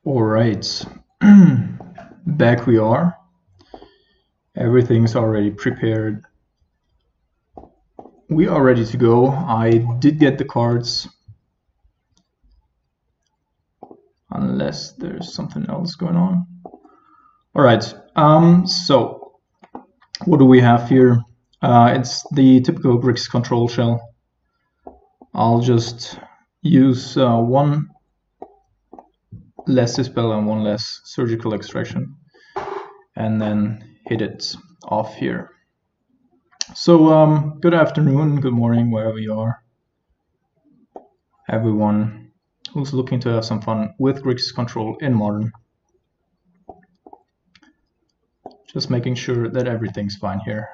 All right, back we are. Everything's already prepared. We are ready to go. I did get the cards, unless there's something else going on. All right, so what do we have here? It's the typical Grixis control shell. I'll just use one less dispel and one less surgical extraction, and then hit it off here. So good afternoon, good morning, wherever you are, everyone who's looking to have some fun with Grixis control in Modern. Just making sure that everything's fine here,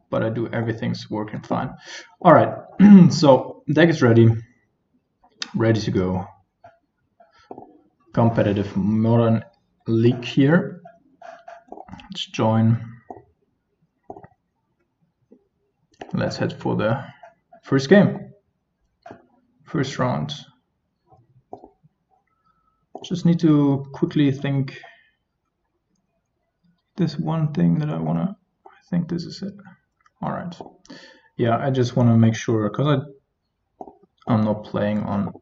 but I do everything's working fine. All right, so deck is ready to go. Competitive Modern League here. Let's join. Let's head for the first game, first round. Just need to quickly think. This one thing that I think this is it. All right. Yeah, I just want to make sure, because I'm not playing on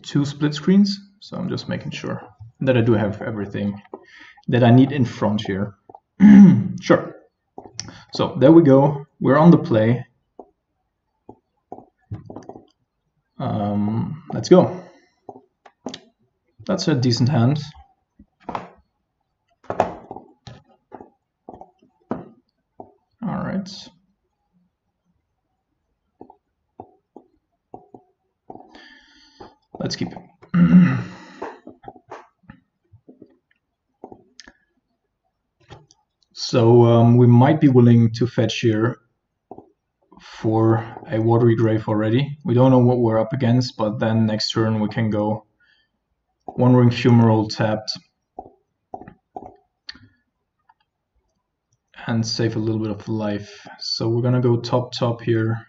two split screens, so I'm just making sure that I do have everything that I need in front here. Sure. So there we go. We're on the play. Let's go. That's a decent hand. All right. Let's keep it. So we might be willing to fetch here for a Watery Grave already. We don't know what we're up against, but then next turn we can go Wandering Fumarole tapped and save a little bit of life. So we're gonna go top here.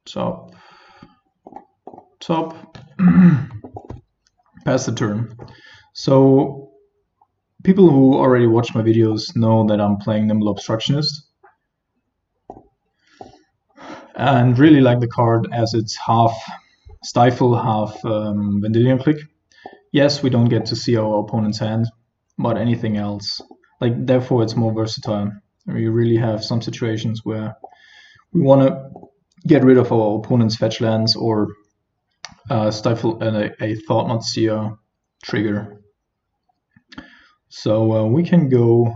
Top. Pass the turn. So people who already watch my videos know that I'm playing Nimble Obstructionist, and really like the card as it's half Stifle, half Vendilion Click. Yes, we don't get to see our opponent's hand, but anything else, like, therefore it's more versatile. We really have some situations where we want to get rid of our opponent's fetch lands or stifle a Thought-Knot Seer trigger. So we can go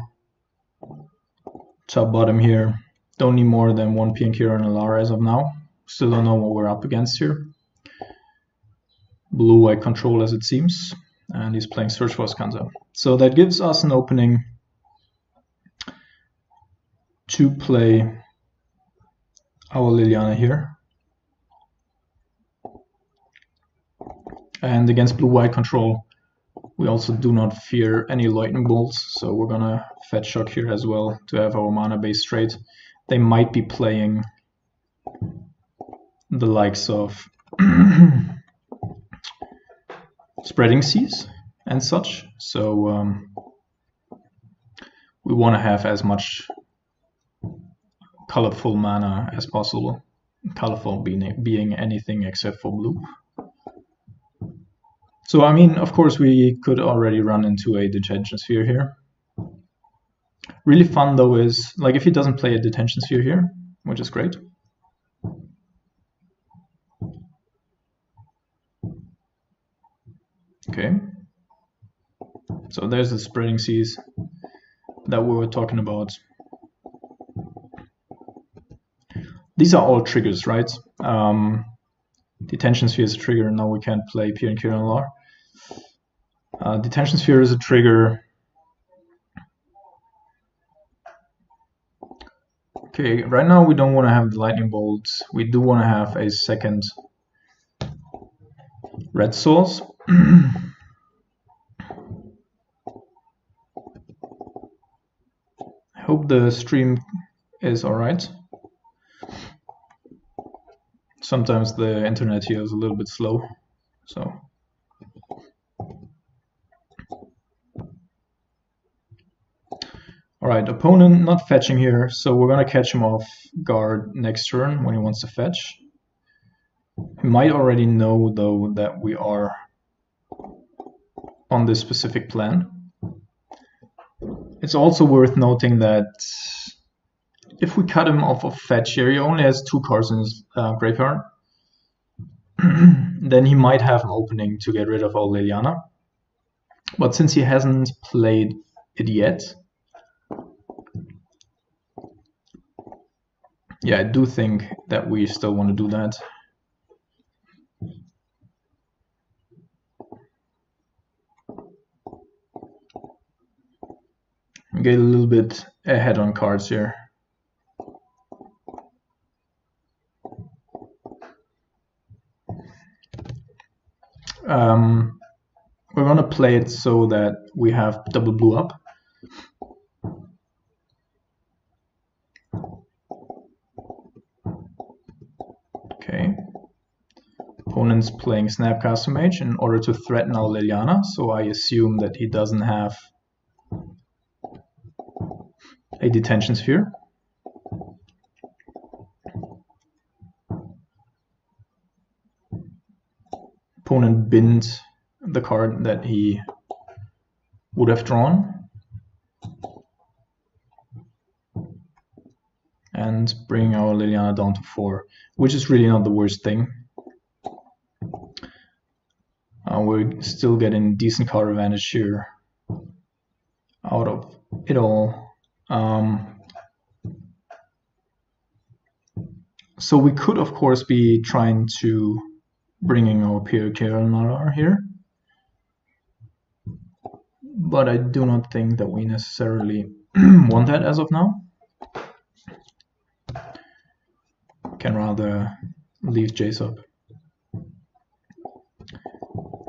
top bottom here. Don't need more than one Piankira and a Lara as of now. Still don't know what we're up against here. Blue-white control as it seems, and he's playing Search for Skanza. So that gives us an opening to play our Liliana here. And against blue-white control, we also do not fear any lightning bolts, so we're gonna fetch shock here as well to have our mana base straight. They might be playing the likes of Spreading Seas and such, so we want to have as much colorful mana as possible. Colorful being anything except for blue. So I mean, of course, we could already run into a Detention Sphere here. Really fun though is, like, if he doesn't play a Detention Sphere here, which is great. Okay. So there's the Spreading Seas that we were talking about. These are all triggers, right? Detention Sphere is a trigger. Now we can't play Pier and Kiran Lar. Detention Sphere is a trigger. Okay, right now we don't want to have the lightning bolts. We do want to have a second red source. I hope the stream is alright. Sometimes the internet here is a little bit slow, so. Alright, opponent not fetching here, so we're gonna catch him off guard next turn when he wants to fetch. He might already know though that we are on this specific plan. It's also worth noting that if we cut him off of fetch here, he only has 2 cards in his graveyard. Then he might have an opening to get rid of our Liliana. But since he hasn't played it yet, yeah, I do think that we still want to do that. Get a little bit ahead on cards here. We're gonna play it so that we have double blue up. Okay. Opponent's playing Snapcaster Mage in order to threaten our Liliana, so I assume that he doesn't have a detention sphere. Opponent binned the card that he would have drawn and bring our Liliana down to 4, which is really not the worst thing. We're still getting decent card advantage here out of it all. So we could of course be trying to bringing our Pirkir here, but I do not think that we necessarily want that as of now. Can rather leave Jace up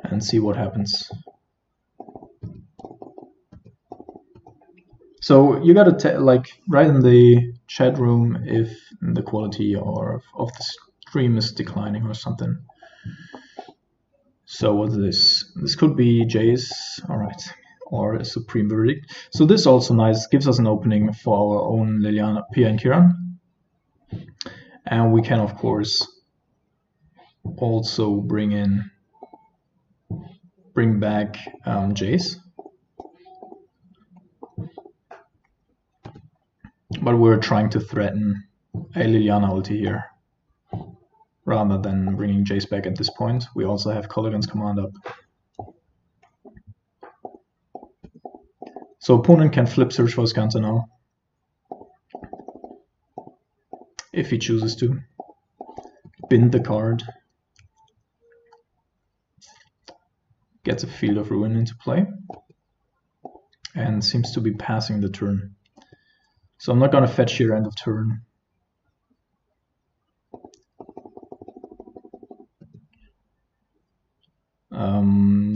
and see what happens. So you gotta like write in the chat room if the quality of the stream is declining or something. So what's this? This could be Jace, alright, or a Supreme Verdict. So this also nice, gives us an opening for our own Liliana, Pia and Kiran. And we can of course also bring back Jace. But we're trying to threaten a Liliana ulti here, rather than bringing Jace back at this point. We also have Kolaghan's command up. So opponent can flip Search for Scanter now, if he chooses to. Bind the card. Gets a Field of Ruin into play. And seems to be passing the turn. So I'm not gonna fetch here end of turn.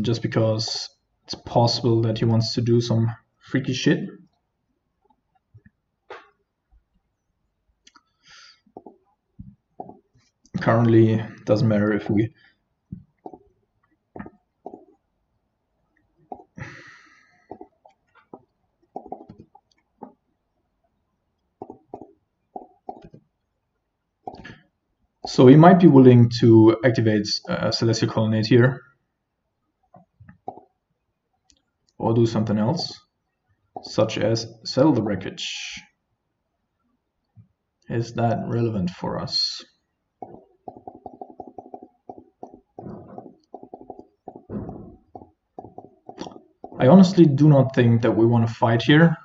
Just because it's possible that he wants to do some freaky shit. Currently, doesn't matter if we so he might be willing to activate Celestial Colonnade here, or do something else, such as sell the wreckage. Is that relevant for us? I honestly do not think that we want to fight here.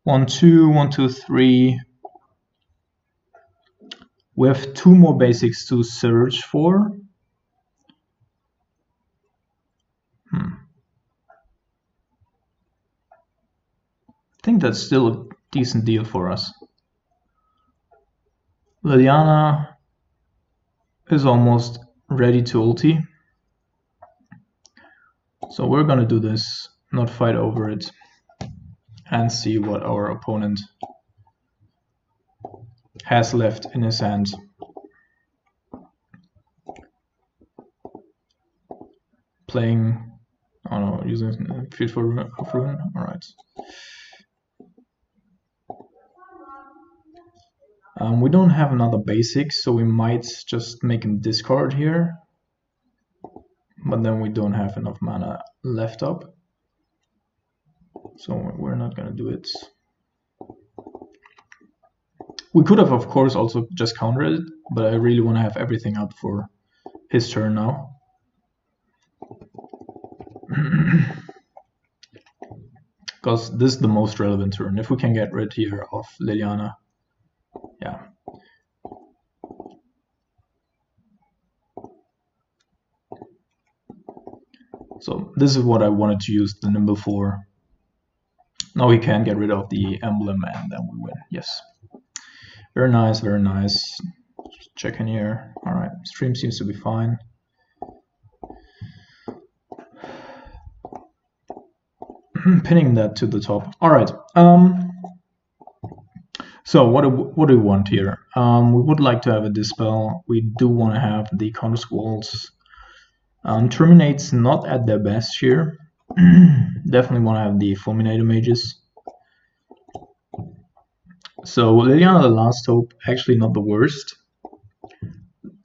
1, 2, 1, 2, 3. We have 2 more basics to search for. I think that's still a decent deal for us. Liliana is almost ready to ulti. So we're gonna do this, not fight over it, and see what our opponent has left in his hand. playing, oh no, using field for ruin. All right. We don't have another basic, so we might just make him discard here. But then we don't have enough mana left up, so we're not gonna do it. We could have, of course, also just countered it, but I really want to have everything up for his turn now. Because this is the most relevant turn. If we can get rid here of Liliana, yeah. So this is what I wanted to use the Nimble for. Now we can get rid of the emblem and then we win. Yes. Very nice, very nice. Check in here. Alright, stream seems to be fine. Pinning that to the top. Alright. So what do we want here? We would like to have a Dispel. We do want to have the Counter Squalls. Terminate's not at their best here. Definitely want to have the Fulminator Mages. So Liliana the Last Hope, actually not the worst.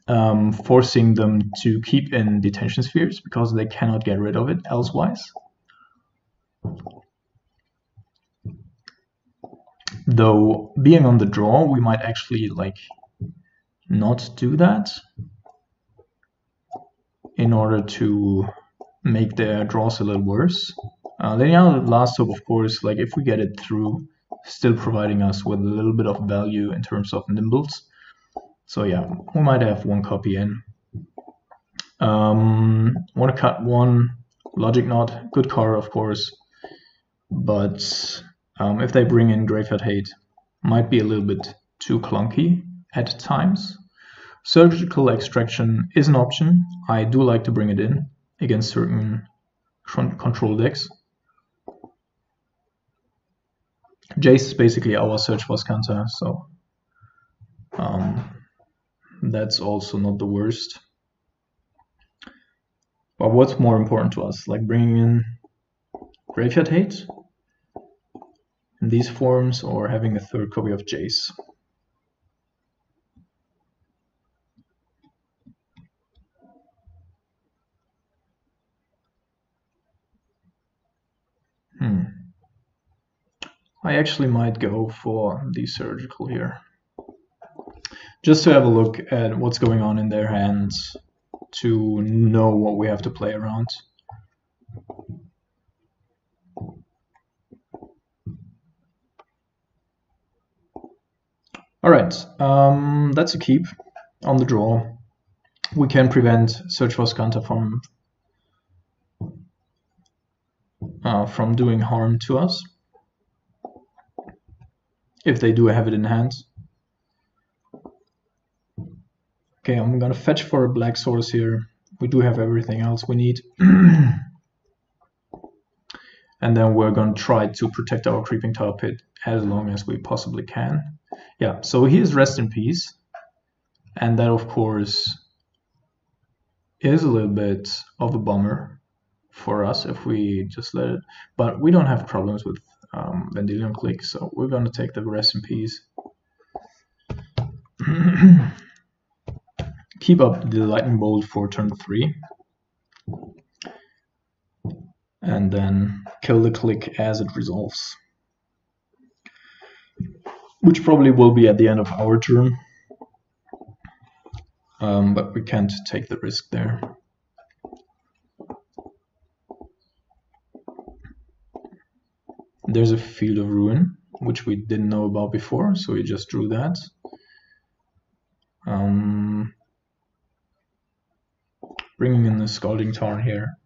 Forcing them to keep in Detention Spheres because they cannot get rid of it elsewise. Though being on the draw, we might actually like not do that in order to make their draws a little worse. Liliana the Last Hope, of course, like if we get it through, still providing us with a little bit of value in terms of nimbles. So yeah, we might have one copy in. Want to cut one, Logic Knot, good card of course, but if they bring in Graveyard Hate, might be a little bit too clunky at times. Surgical Extraction is an option. I do like to bring it in against certain control decks. Jace is basically our search for Scanta, so that's also not the worst. But what's more important to us, like bringing in Graveyard Hate in these forms or having a third copy of Jace? I actually might go for the Surgical here. Just to have a look at what's going on in their hands, to know what we have to play around. Alright, that's a keep on the draw. We can prevent Search for Scanta from doing harm to us, if they do have it in hand. Okay, I'm gonna fetch for a black source here. We do have everything else we need. And then we're gonna try to protect our Creeping Tower Pit as long as we possibly can. Yeah, so here's Rest in Peace. And that of course is a little bit of a bummer for us if we just let it. But we don't have problems with Vendilion Click, so we're gonna take the Rest in Peace. Keep up the Lightning Bolt for turn 3. And then kill the Click as it resolves. Which probably will be at the end of our turn. But we can't take the risk there. There's a Field of Ruin, which we didn't know about before, so we just drew that. Bringing in the Scalding Tarn here.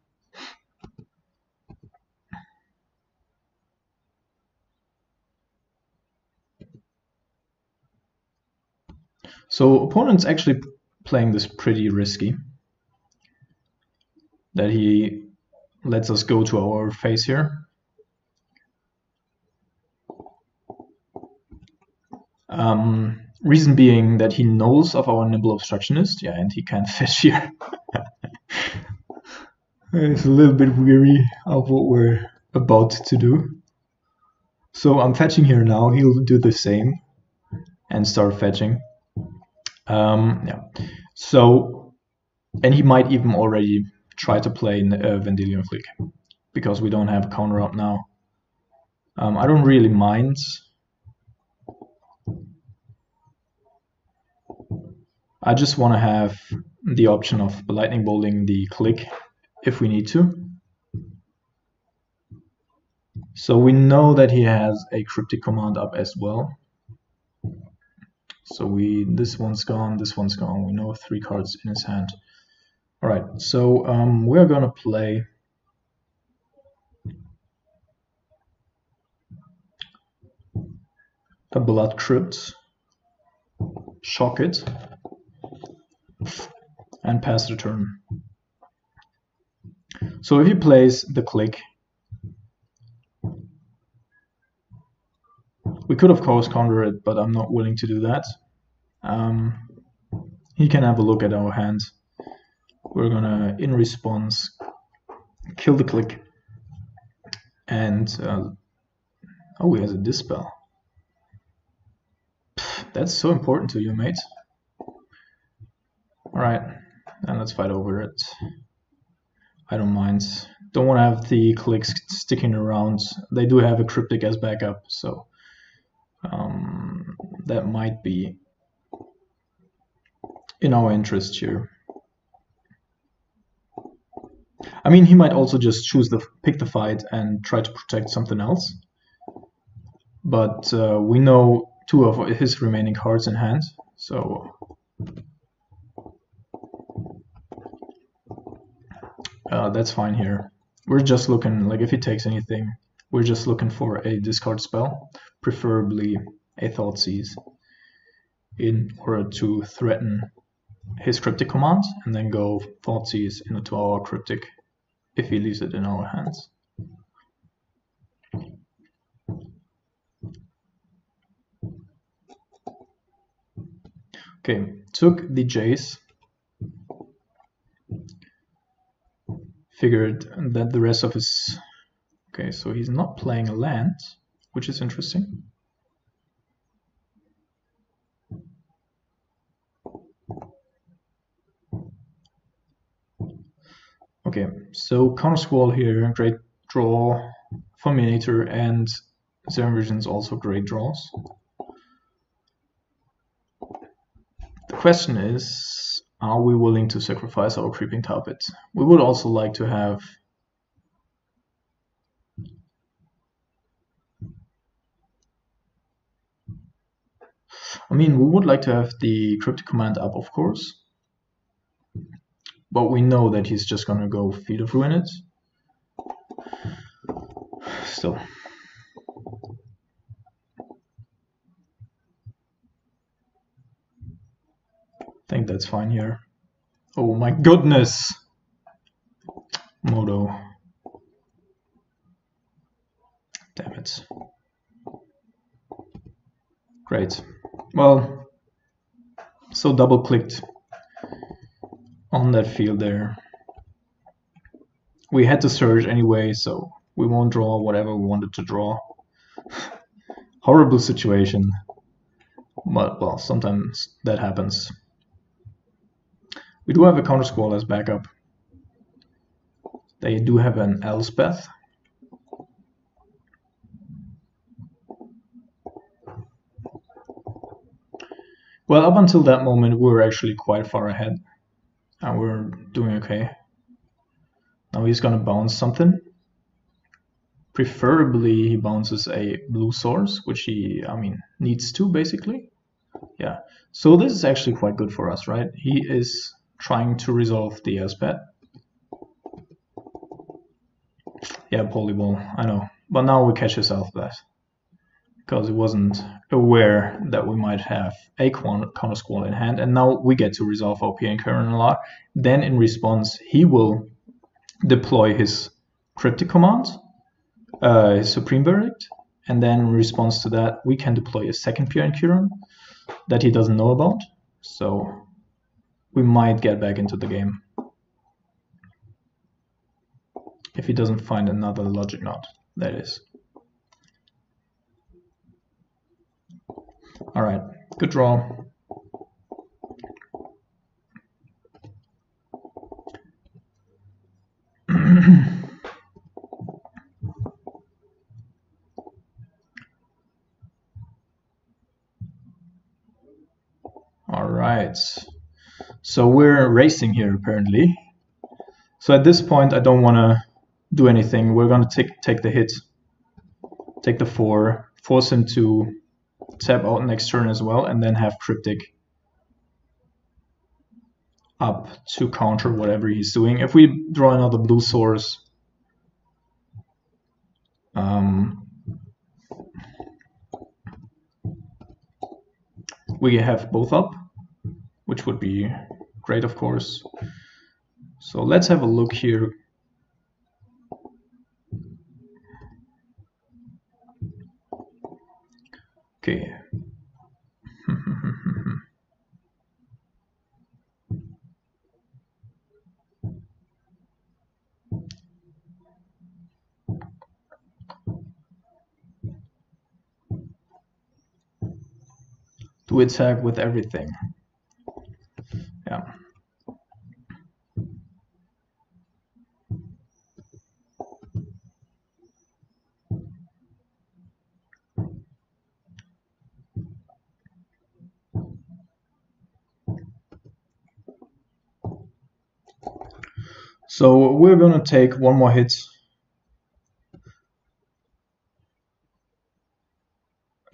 So opponent's actually playing this pretty risky. That he lets us go to our face here. Reason being that he knows of our Nimble Obstructionist, yeah, and he can't fish here. He's a little bit weary of what we're about to do. So I'm fetching here now. He'll do the same and start fetching. Yeah. So, and he might even already try to play Vendilion Flick because we don't have a counter up now. I don't really mind. I just want to have the option of lightning bolting the click if we need to. So we know that he has a cryptic command up as well. So this one's gone, this one's gone. We know 3 cards in his hand. All right, so we're gonna play a Blood Crypt, shock it, and pass the turn. So if he plays the click, we could of course counter it, but I'm not willing to do that. He can have a look at our hand. We're gonna, in response, kill the click, and oh, he has a dispel. That's so important to you, mate. Alright, and let's fight over it. I don't mind. Don't want to have the clicks sticking around. They do have a cryptic as backup, so that might be in our interest here. I mean, he might also just pick the fight and try to protect something else. But we know 2 of his remaining cards in hand, so that's fine here. We're just looking, like if he takes anything, we're just looking for a discard spell, preferably a Thoughtseize, in order to threaten his cryptic command and then go Thoughtseize into our cryptic if he leaves it in our hands. Okay, took the Jace. Figured that the rest of his... Okay, so he's not playing a land, which is interesting. Okay, so counter squall here, great draw for Miniature, and Zero Vision's also great draws. The question is, are we willing to sacrifice our Creeping Carpet? We would also like to have we would like to have the Cryptic Command up, of course. But we know that he's just gonna go Field of Ruin it. Still. I think that's fine here. Oh my goodness! Modo. Damn it. Great. Well, so double clicked on that field there. We had to search anyway, so we won't draw whatever we wanted to draw. Horrible situation. But, well, sometimes that happens. We do have a counter squall as backup. They do have an Elspeth. Well, up until that moment, we were actually quite far ahead. And we're doing okay. Now he's gonna bounce something. Preferably he bounces a blue source, which he, needs to, basically. Yeah, so this is actually quite good for us, right? He is trying to resolve the Elspeth. Yeah, Polyball, I know. But now we catch ourselves that. Because he wasn't aware that we might have a counter squall in hand, and now we get to resolve our PN Current a lot. Then in response, he will deploy his Cryptic command, his Supreme Verdict, and then in response to that, we can deploy a second PN Current that he doesn't know about. So we might get back into the game. If he doesn't find another logic knot, that is. Alright, good draw. Alright, so we're racing here apparently. So at this point I don't want to do anything. We're going to take the hit, take the 4, force him to tap out next turn as well, and then have Cryptic up to counter whatever he's doing. If we draw another blue source, we have both up, which would be great, of course. So let's have a look here. Okay. Do attack with everything. Yeah. So we're gonna take one more hit.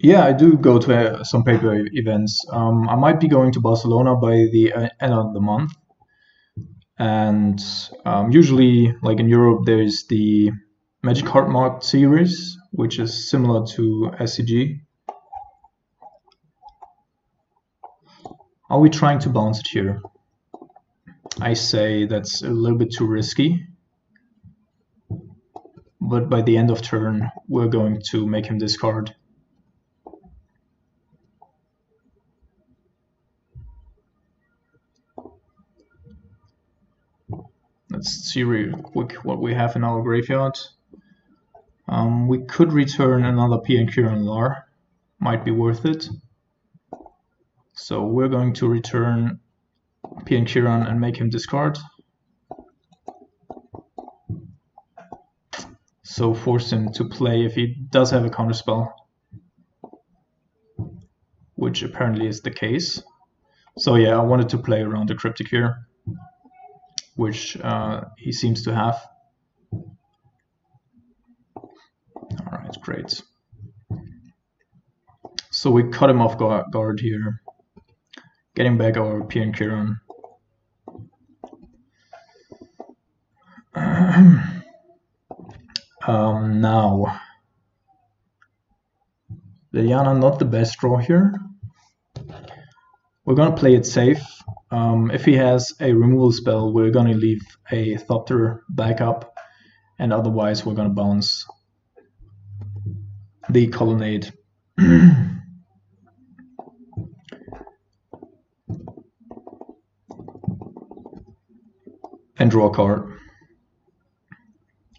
Yeah, I do go to some paper events. I might be going to Barcelona by the end of the month. And usually, like in Europe, there's the Magic Card Mark series, which is similar to SCG. Are we trying to bounce it here? I say that's a little bit too risky. But by the end of turn, we're going to make him discard. Let's see real quick what we have in our graveyard. We could return another P&Q and Lar. Might be worth it. So we're going to return P&Q and make him discard. So force him to play if he does have a counterspell, which apparently is the case. So yeah, I wanted to play around the Cryptic here, which he seems to have. Alright, great. So we cut him off guard here, getting back our P&Q. Now, Liliana, not the best draw here. We're gonna play it safe. If he has a removal spell, we're gonna leave a Thopter backup, and otherwise we're gonna bounce the Colonnade. And draw a card.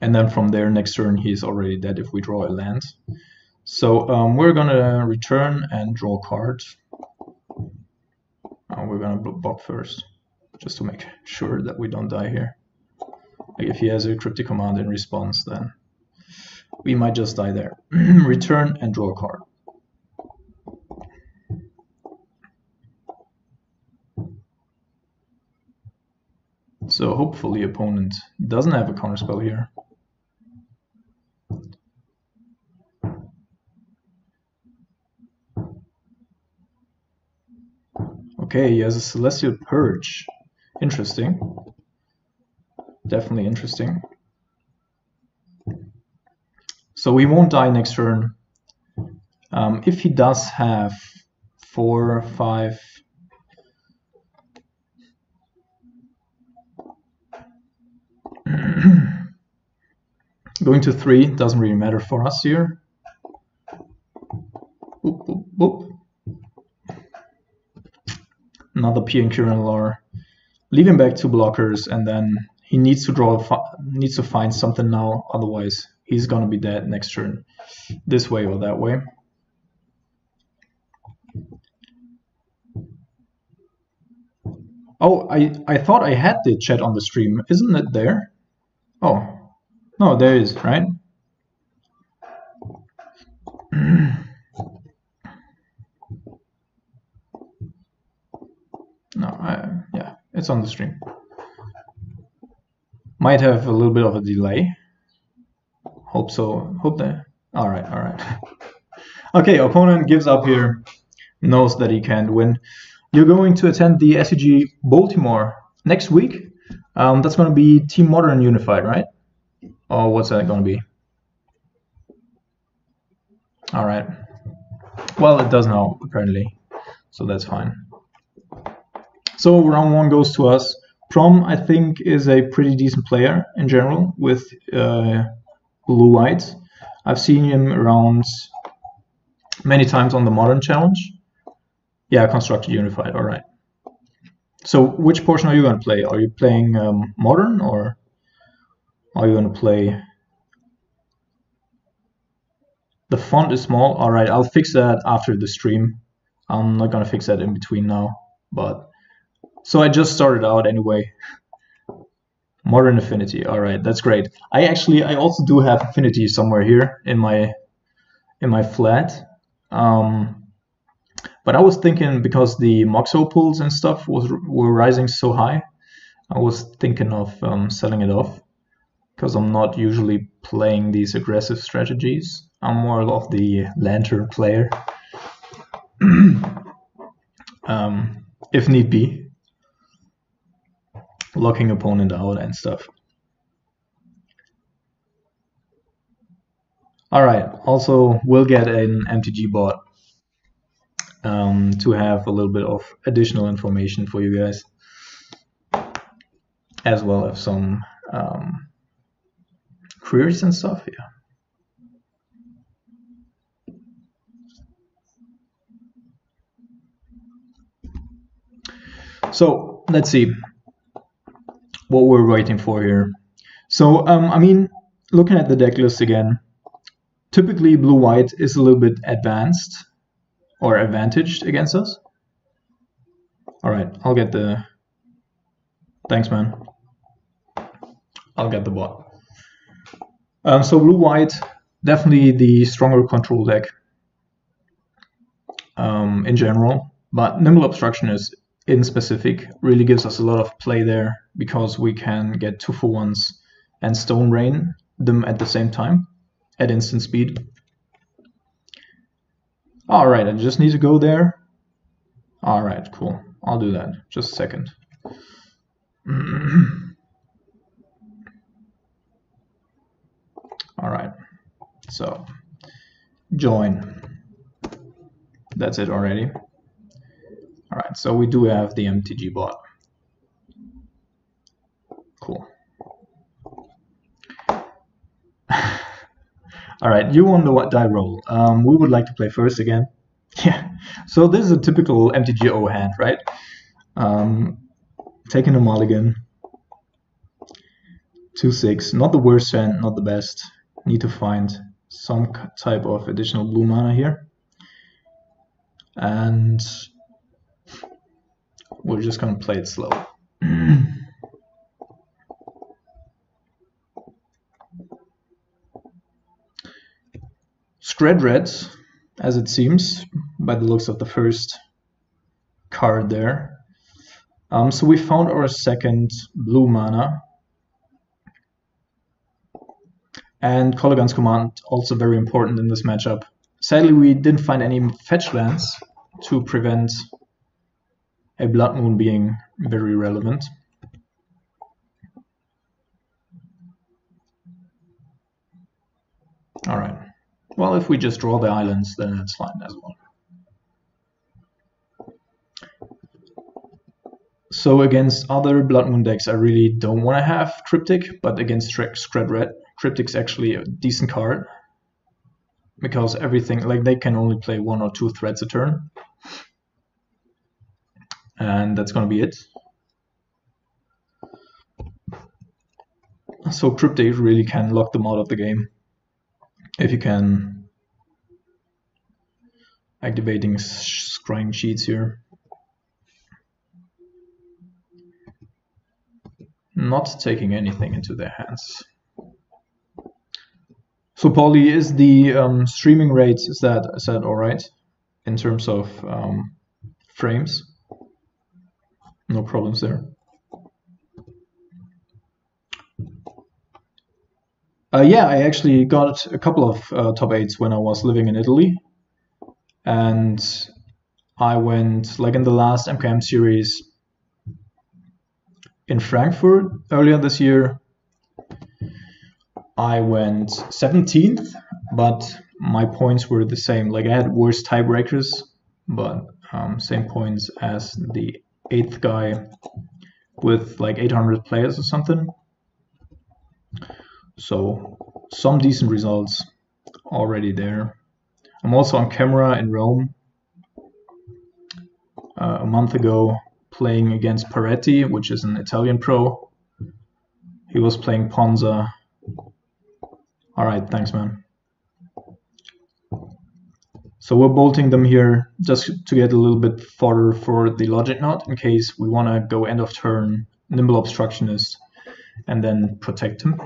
And then from there, next turn, he's already dead if we draw a land. So we're gonna return and draw a card. We're gonna block first, just to make sure that we don't die here. Like if he has a Cryptic command in response, then we might just die there. Return and draw a card. So hopefully opponent doesn't have a counterspell here. Okay, he has a Celestial Purge. Interesting. Definitely interesting. So he won't die next turn. If he does have 4, 5... Going to 3 doesn't really matter for us here. Boop, boop, boop. Another P&Q and Lar. Leave him back 2 blockers, and then he needs to find something now, otherwise he's gonna be dead next turn, this way or that way. Oh, I thought I had the chat on the stream. Isn't it there? Oh, no, there is, right? No, yeah, it's on the stream. Might have a little bit of a delay. Hope so. Hope that. All right, all right. Okay, opponent gives up here, knows that he can't win. You're going to attend the SCG Baltimore next week. That's going to be Team Modern Unified, right? Or what's that going to be? All right. Well, it does now, apparently, so that's fine. So round 1 goes to us. Prom, I think, is a pretty decent player in general with blue-white. I've seen him around many times on the Modern Challenge. Yeah, Constructed Unified, all right. So which portion are you going to play? Are you playing Modern, or are you going to play... The font is small. All right, I'll fix that after the stream. I'm not going to fix that in between now, but... So I just started out anyway. Modern Affinity, all right, that's great. I also do have Affinity somewhere here in my flat. But I was thinking, because the Moxo pulls and stuff were rising so high, I was thinking of selling it off, because I'm not usually playing these aggressive strategies. I'm more of the Lantern player, if need be. Locking opponent out and stuff. All right, also we'll get an MTG bot to have a little bit of additional information for you guys, as well as some queries and stuff. Yeah. So let's see what we're waiting for here. So I mean, looking at the deck list again, typically blue-white is a little bit advanced or advantaged against us. All right, I'll get the... Thanks, man. I'll get the bot. So blue-white, definitely the stronger control deck in general, but Nimble Obstructionist in specific really gives us a lot of play there, because we can get 2-for-1s and Stone Rain them at the same time at instant speed. All right, I just need to go there. All right, cool. I'll do that. Just a second. All right, so join. That's it already. All right, so we do have the MTG bot. Cool. All right, you won the die roll. We would like to play first again. Yeah, so this is a typical MTGO hand, right? Taking a mulligan. 2/6, not the worst hand, not the best. Need to find some type of additional blue mana here. And we're just gonna play it slow. Skred Red, as it seems, by the looks of the first card there. So we found our second blue mana. And Kolaghan's Command, also very important in this matchup. Sadly, we didn't find any fetch lands to prevent a Blood Moon being very relevant. Alright. Well, if we just draw the islands, then that's fine as well. So against other Blood Moon decks, I really don't want to have Cryptic, but against Skred Red, Cryptic's actually a decent card, because everything, like, they can only play 1 or 2 threats a turn, and that's gonna be it. So Cryptate really can lock them out of the game if you can activating scrying cheats here. Not taking anything into their hands. So Paulie, is the streaming rate, is that all right in terms of frames? No problems there. Yeah, I actually got a couple of top 8s when I was living in Italy, and I went, like in the last MKM series in Frankfurt earlier this year, I went 17th, but my points were the same. Like I had worse tiebreakers, but same points as the 8th guy with like 800 players or something. So some decent results already there. I'm also on camera in Rome a month ago playing against Peretti, which is an Italian pro. He was playing Ponza. All right, thanks, man. So we're bolting them here just to get a little bit fodder for the logic knot in case we want to go end of turn nimble obstructionist and then protect him.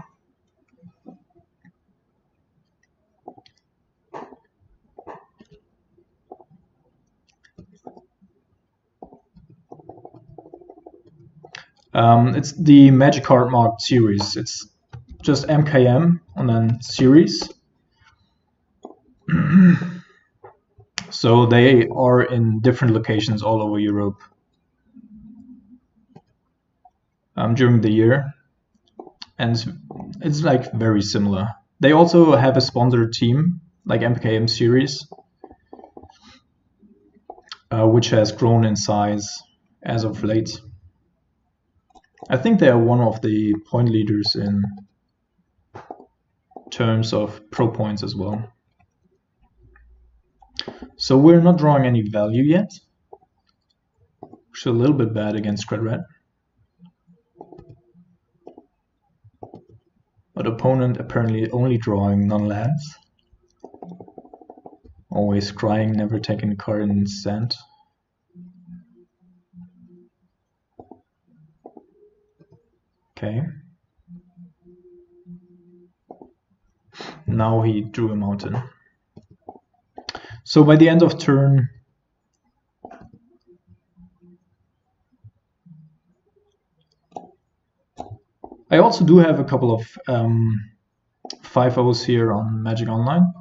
It's the Magic Card Marked series. It's just MKM and then series. So they are in different locations all over Europe during the year, and it's like very similar. They also have a sponsored team like MKM series, which has grown in size as of late. I think they are one of the point leaders in terms of pro points as well. So we're not drawing any value yet, which is a little bit bad against Skred Red. But opponent apparently only drawing non-lands. Always crying, never taking a card in his hand. Okay. Now he drew a mountain. So by the end of turn, I also do have a couple of 5-0s here on Magic Online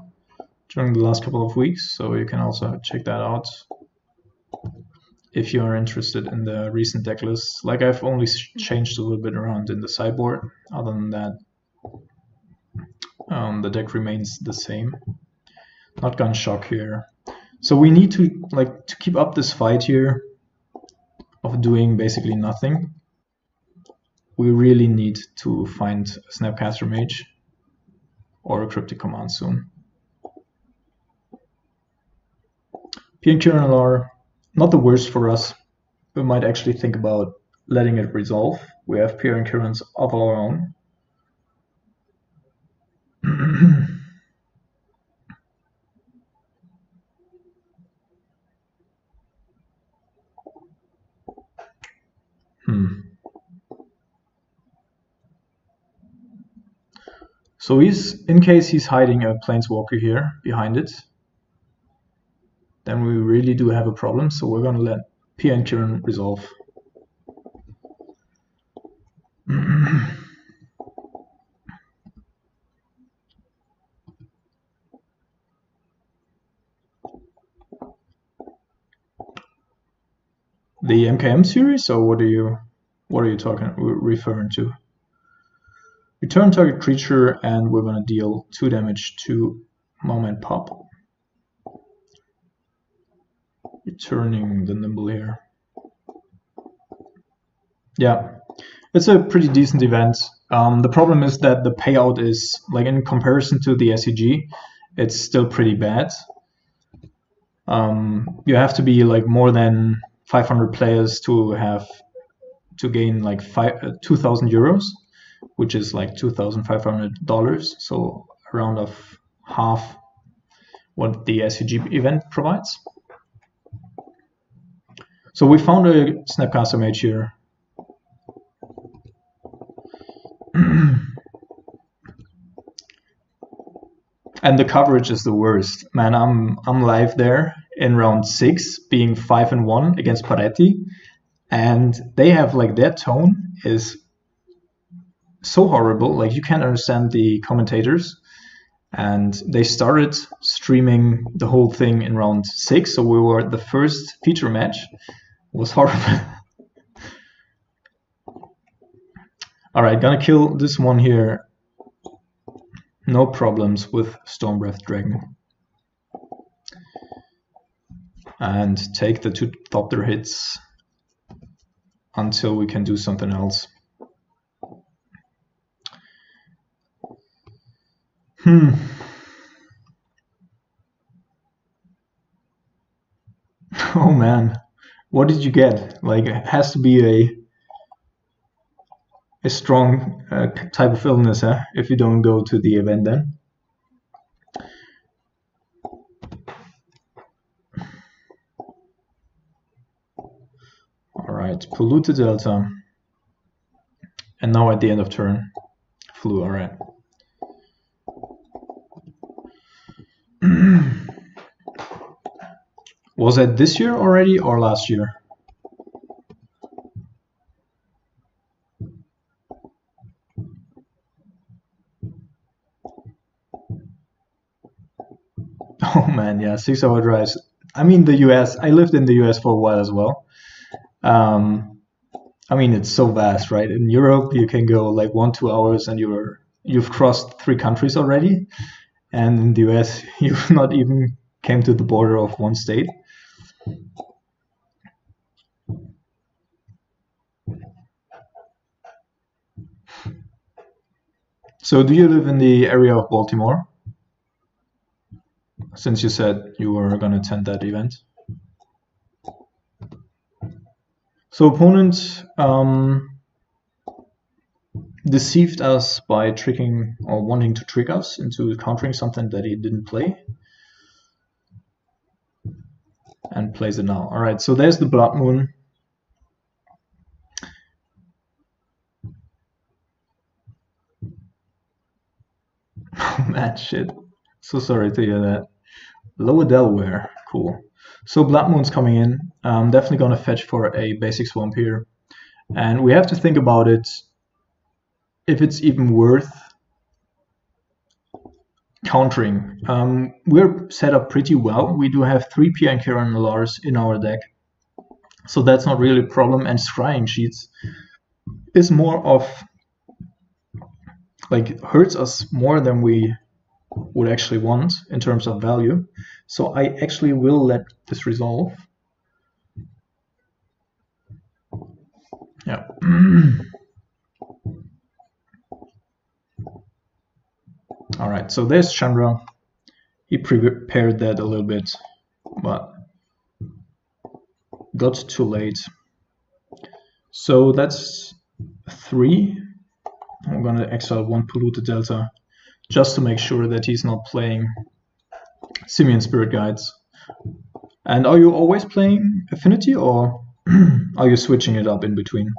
during the last couple of weeks, so you can also check that out if you are interested in the recent deck lists. Like I've only changed a little bit around in the sideboard. Other than that, the deck remains the same. Not gonna shock here. So we need to keep up this fight here of doing basically nothing. We really need to find a Snapcaster Mage or a Cryptic Command soon. PNQ are not the worst for us. We might actually think about letting it resolve. We have peer and currents of our own. So in case he's hiding a Planeswalker here behind it, then we really do have a problem. So we're gonna let P and Kieran resolve. The MKM series, or what are you referring to? Return target creature, and we're gonna deal 2 damage to Mom and Pop. Returning the Nimble here. Yeah, it's a pretty decent event. The problem is that the payout is, like, in comparison to the SCG, it's still pretty bad. You have to be like more than 500 players to gain like 2,000 euros, which is like $2,500, so around of half what the SCG event provides. So we found a Snapcaster Mage here. And the coverage is the worst. Man, I'm live there in round 6, being 5-1 against Paretti, and they have like their tone is so horrible, like you can't understand the commentators. And they started streaming the whole thing in round 6, so we were the first feature match. It was horrible. Alright, gonna kill this one here. No problems with Stormbreath Dragon. And take the 2 Thopter hits until we can do something else. Oh man, what did you get? Like, it has to be a strong type of illness, huh? If you don't go to the event then. Alright, Polluted Delta. And now at the end of turn, Flu, alright. Was that this year already or last year? Oh man, yeah, 6-hour drives. I mean, the US, I lived in the US for a while as well. I mean, it's so vast, right? In Europe, you can go like 1-2 hours and you've crossed 3 countries already. And in the US, you've not even came to the border of one state. So do you live in the area of Baltimore? Since you said you were going to attend that event. So opponent deceived us by tricking or wanting to trick us into countering something that he didn't play. And plays it now. Alright, so there's the Blood Moon. Oh man, shit. So sorry to hear that. Lower Delaware, cool. So Blood Moon's coming in. Definitely gonna fetch for a basic swamp here. And we have to think about it, if it's even worth countering. We're set up pretty well. We do have 3 Pia and Kieran Lars in our deck. So that's not really a problem. And Scrying Sheets is more of, like, hurts us more than we would actually want in terms of value. So I actually will let this resolve. Yeah. All right, so there's Chandra. He prepared that a little bit, but got too late. So that's 3. I'm gonna exile 1 Polluted Delta just to make sure that he's not playing Simian Spirit Guides. And are you always playing Affinity, or are you switching it up in between?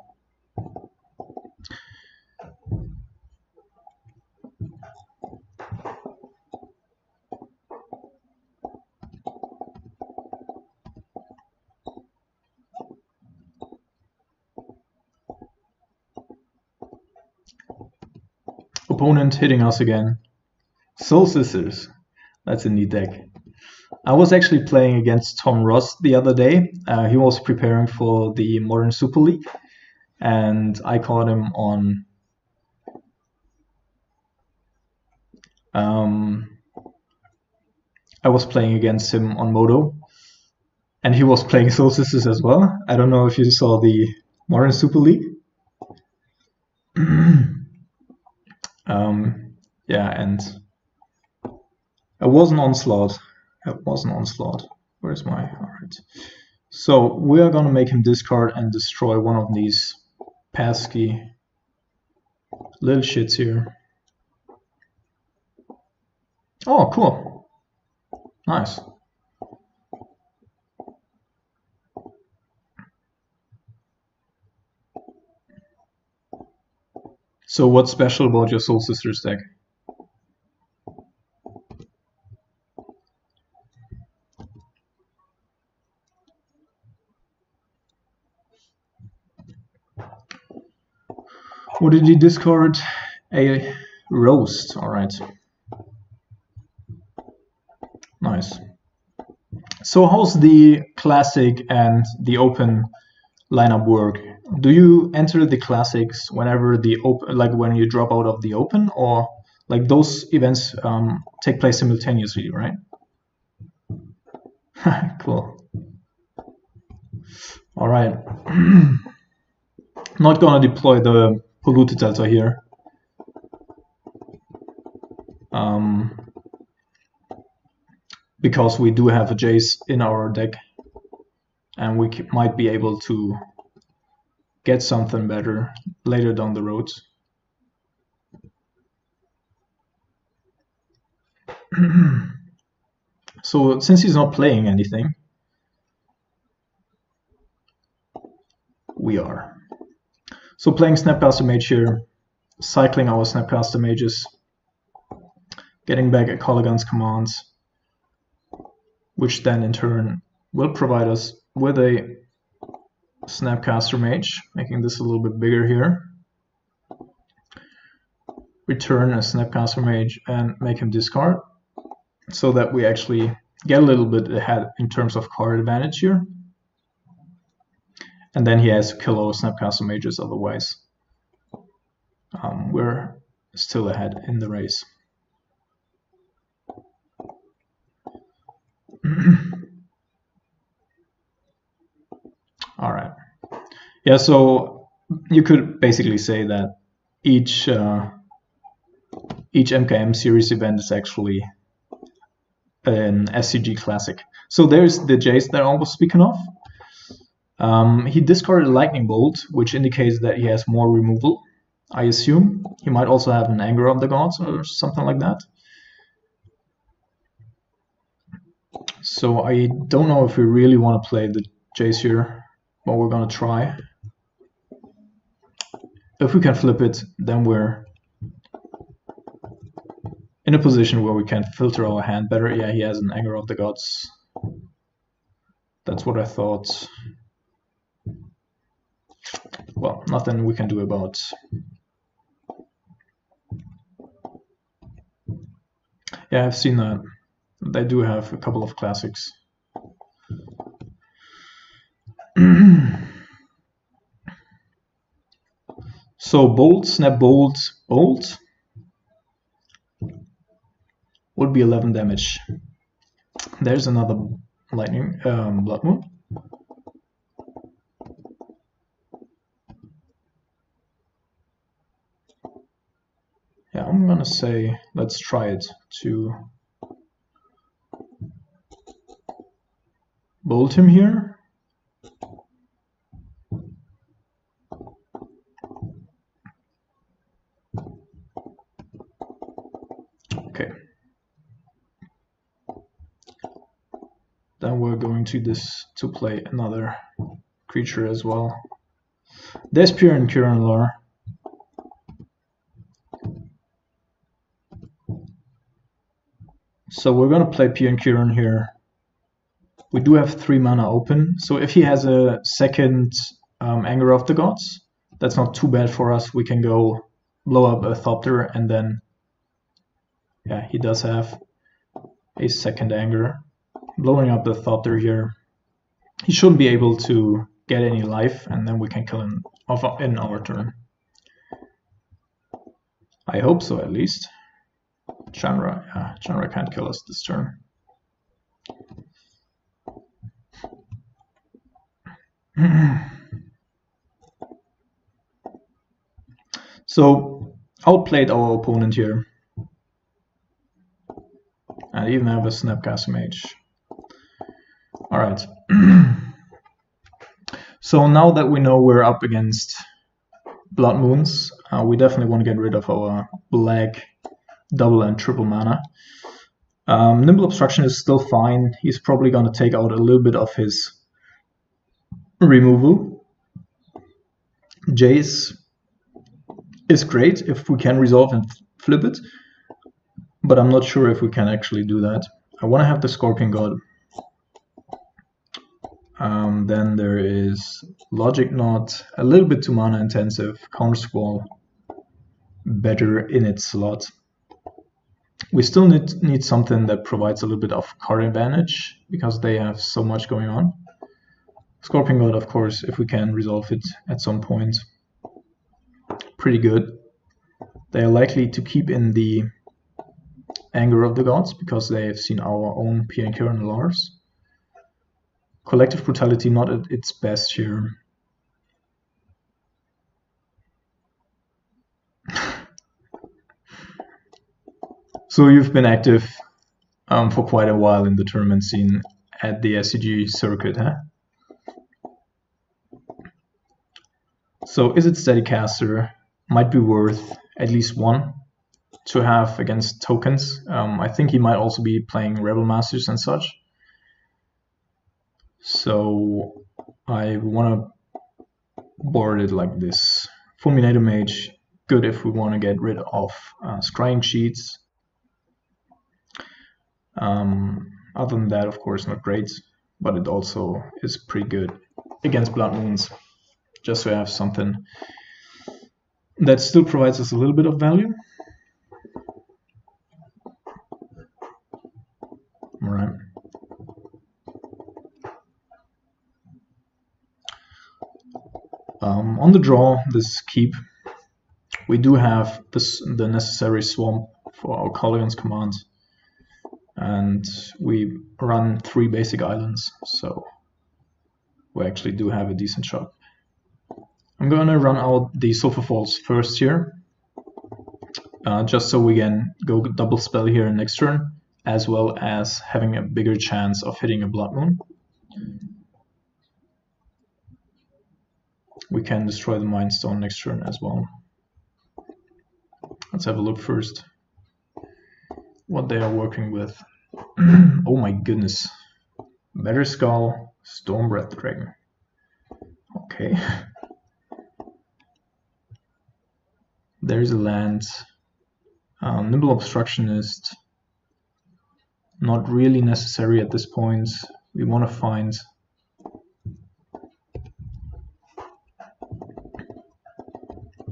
Opponent hitting us again. Soul Sisters. That's a neat deck. I was actually playing against Tom Ross the other day. He was preparing for the Modern Super League, and I caught him on I was playing against him on Modo, and he was playing Soul Sisters as well. I don't know if you saw the Modern Super League. Yeah, and it was an onslaught. It was an onslaught. Where's my... Alright. So we are gonna make him discard and destroy one of these pesky Little shits here. Oh, cool. Nice. So what's special about your Soul Sisters deck? What did you discard? A roast. Alright. Nice. So how's the classic and the open lineup work? Do you enter the classics whenever the open, like when you drop out of the open, or like those events take place simultaneously, right? Cool. All right. Not gonna deploy the polluted delta here. Because we do have a Jace in our deck, and we might be able to get something better later down the road. So since he's not playing anything, we are. So playing Snapcaster Mage here, cycling our Snapcaster Mages, getting back a Colligan's commands, which then in turn will provide us with a Snapcaster Mage, making this a little bit bigger here. Return a Snapcaster Mage and make him discard, so that we actually get a little bit ahead in terms of card advantage here. And then he has to kill our Snapcaster Mages, otherwise we're still ahead in the race. All right. Yeah, so you could basically say that each MKM series event is actually an SCG classic. So there's the Jace that I was speaking of. He discarded a Lightning Bolt, which indicates that he has more removal, I assume. He might also have an Anger of the Gods or something like that. So I don't know if we really want to play the Jace here, but we're gonna try. If we can flip it, then we're in a position where we can filter our hand better. Yeah, he has an Anger of the Gods. That's what I thought. Well, nothing we can do about. Yeah, I've seen that. They do have a couple of classics. So Bolt, Snap Bolt, Bolt would be 11 damage. There's another Lightning Blood Moon. Yeah, I'm gonna say let's try it to bolt him here. Okay. Then we're going to play another creature as well. There's Pure and Current Lore. So we're gonna play Pure and Current here. We do have 3 mana open, so if he has a second Anger of the Gods, that's not too bad for us. We can go blow up a Thopter, and then yeah, he does have a second Anger. Blowing up the Thopter here, he shouldn't be able to get any life, and then we can kill him off in our turn. I hope so, at least. Chandra can't kill us this turn. So outplayed our opponent here. I even have a Snapcaster Mage. Alright. So now that we know we're up against Blood Moons. We definitely want to get rid of our black double and triple mana. Nimble Obstruction is still fine. He's probably going to take out a little bit of his removal. Jace is great if we can resolve and flip it, but I'm not sure if we can actually do that. I want to have the Scorpion God. Then there is Logic Knot, a little bit too mana intensive, Counter Squall, better in its slot. We still need something that provides a little bit of card advantage because they have so much going on. Scorpion God, of course, if we can resolve it at some point. Pretty good. They are likely to keep in the Anger of the Gods because they have seen our own Piankir and Lars. Collective Brutality not at its best here. So you've been active for quite a while in the tournament scene at the SCG circuit, huh? So is it Steady Caster? Might be worth at least one to have against tokens. I think he might also be playing Rebel Masters and such. So I want to board it like this. Fulminator Mage, good if we want to get rid of scrying sheets. Other than that, of course, not great, but it also is pretty good against Blood Moons, just to have something that still provides us a little bit of value. All right. On the draw, this keep, we do have the necessary swamp for our Colligan's command, and we run 3 basic islands, so we actually do have a decent shot. I'm going to run out the Sulfur Falls first here, just so we can go double spell here next turn, as well as having a bigger chance of hitting a Blood Moon. We can destroy the Mind Stone next turn as well. Let's have a look first what they are working with. Oh my goodness. Better Skull, Storm Breath Dragon. Okay. There's a land. Nimble Obstructionist. Not really necessary at this point. We want to find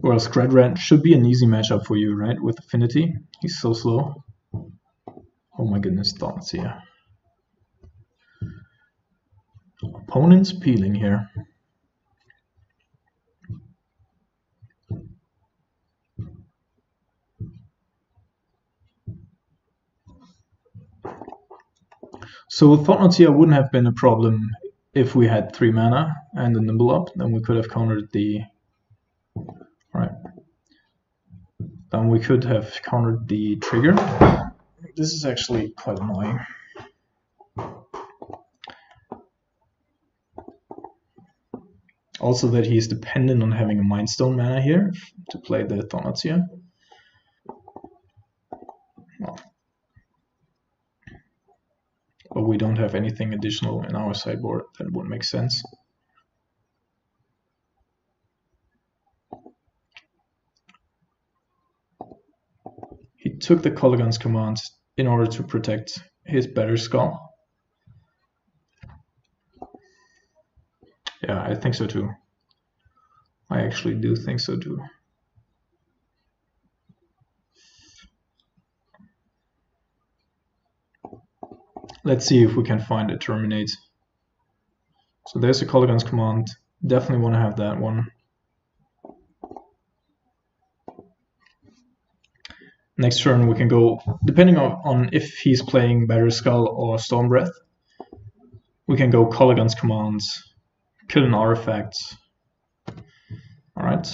well, Skred Red should be an easy matchup for you, right? With Affinity. He's so slow. Oh my goodness, thoughts here. Opponent's peeling here. So Thought-Knots here wouldn't have been a problem if we had 3 mana and a Nimble up, then we could have countered the... Right. Then we could have countered the trigger. This is actually quite annoying. Also that he's dependent on having a Mind Stone mana here to play the Thought-Knots here. Well, but we don't have anything additional in our sideboard that would make sense. He took the Colligan's command in order to protect his better skull. Yeah, I think so too. I actually do think so too. Let's see if we can find a Terminate. So there's a Colligan's command. Definitely want to have that one. Next turn we can go, depending on if he's playing Better Skull or Storm Breath, we can go Colligan's commands, kill an artifact. Alright.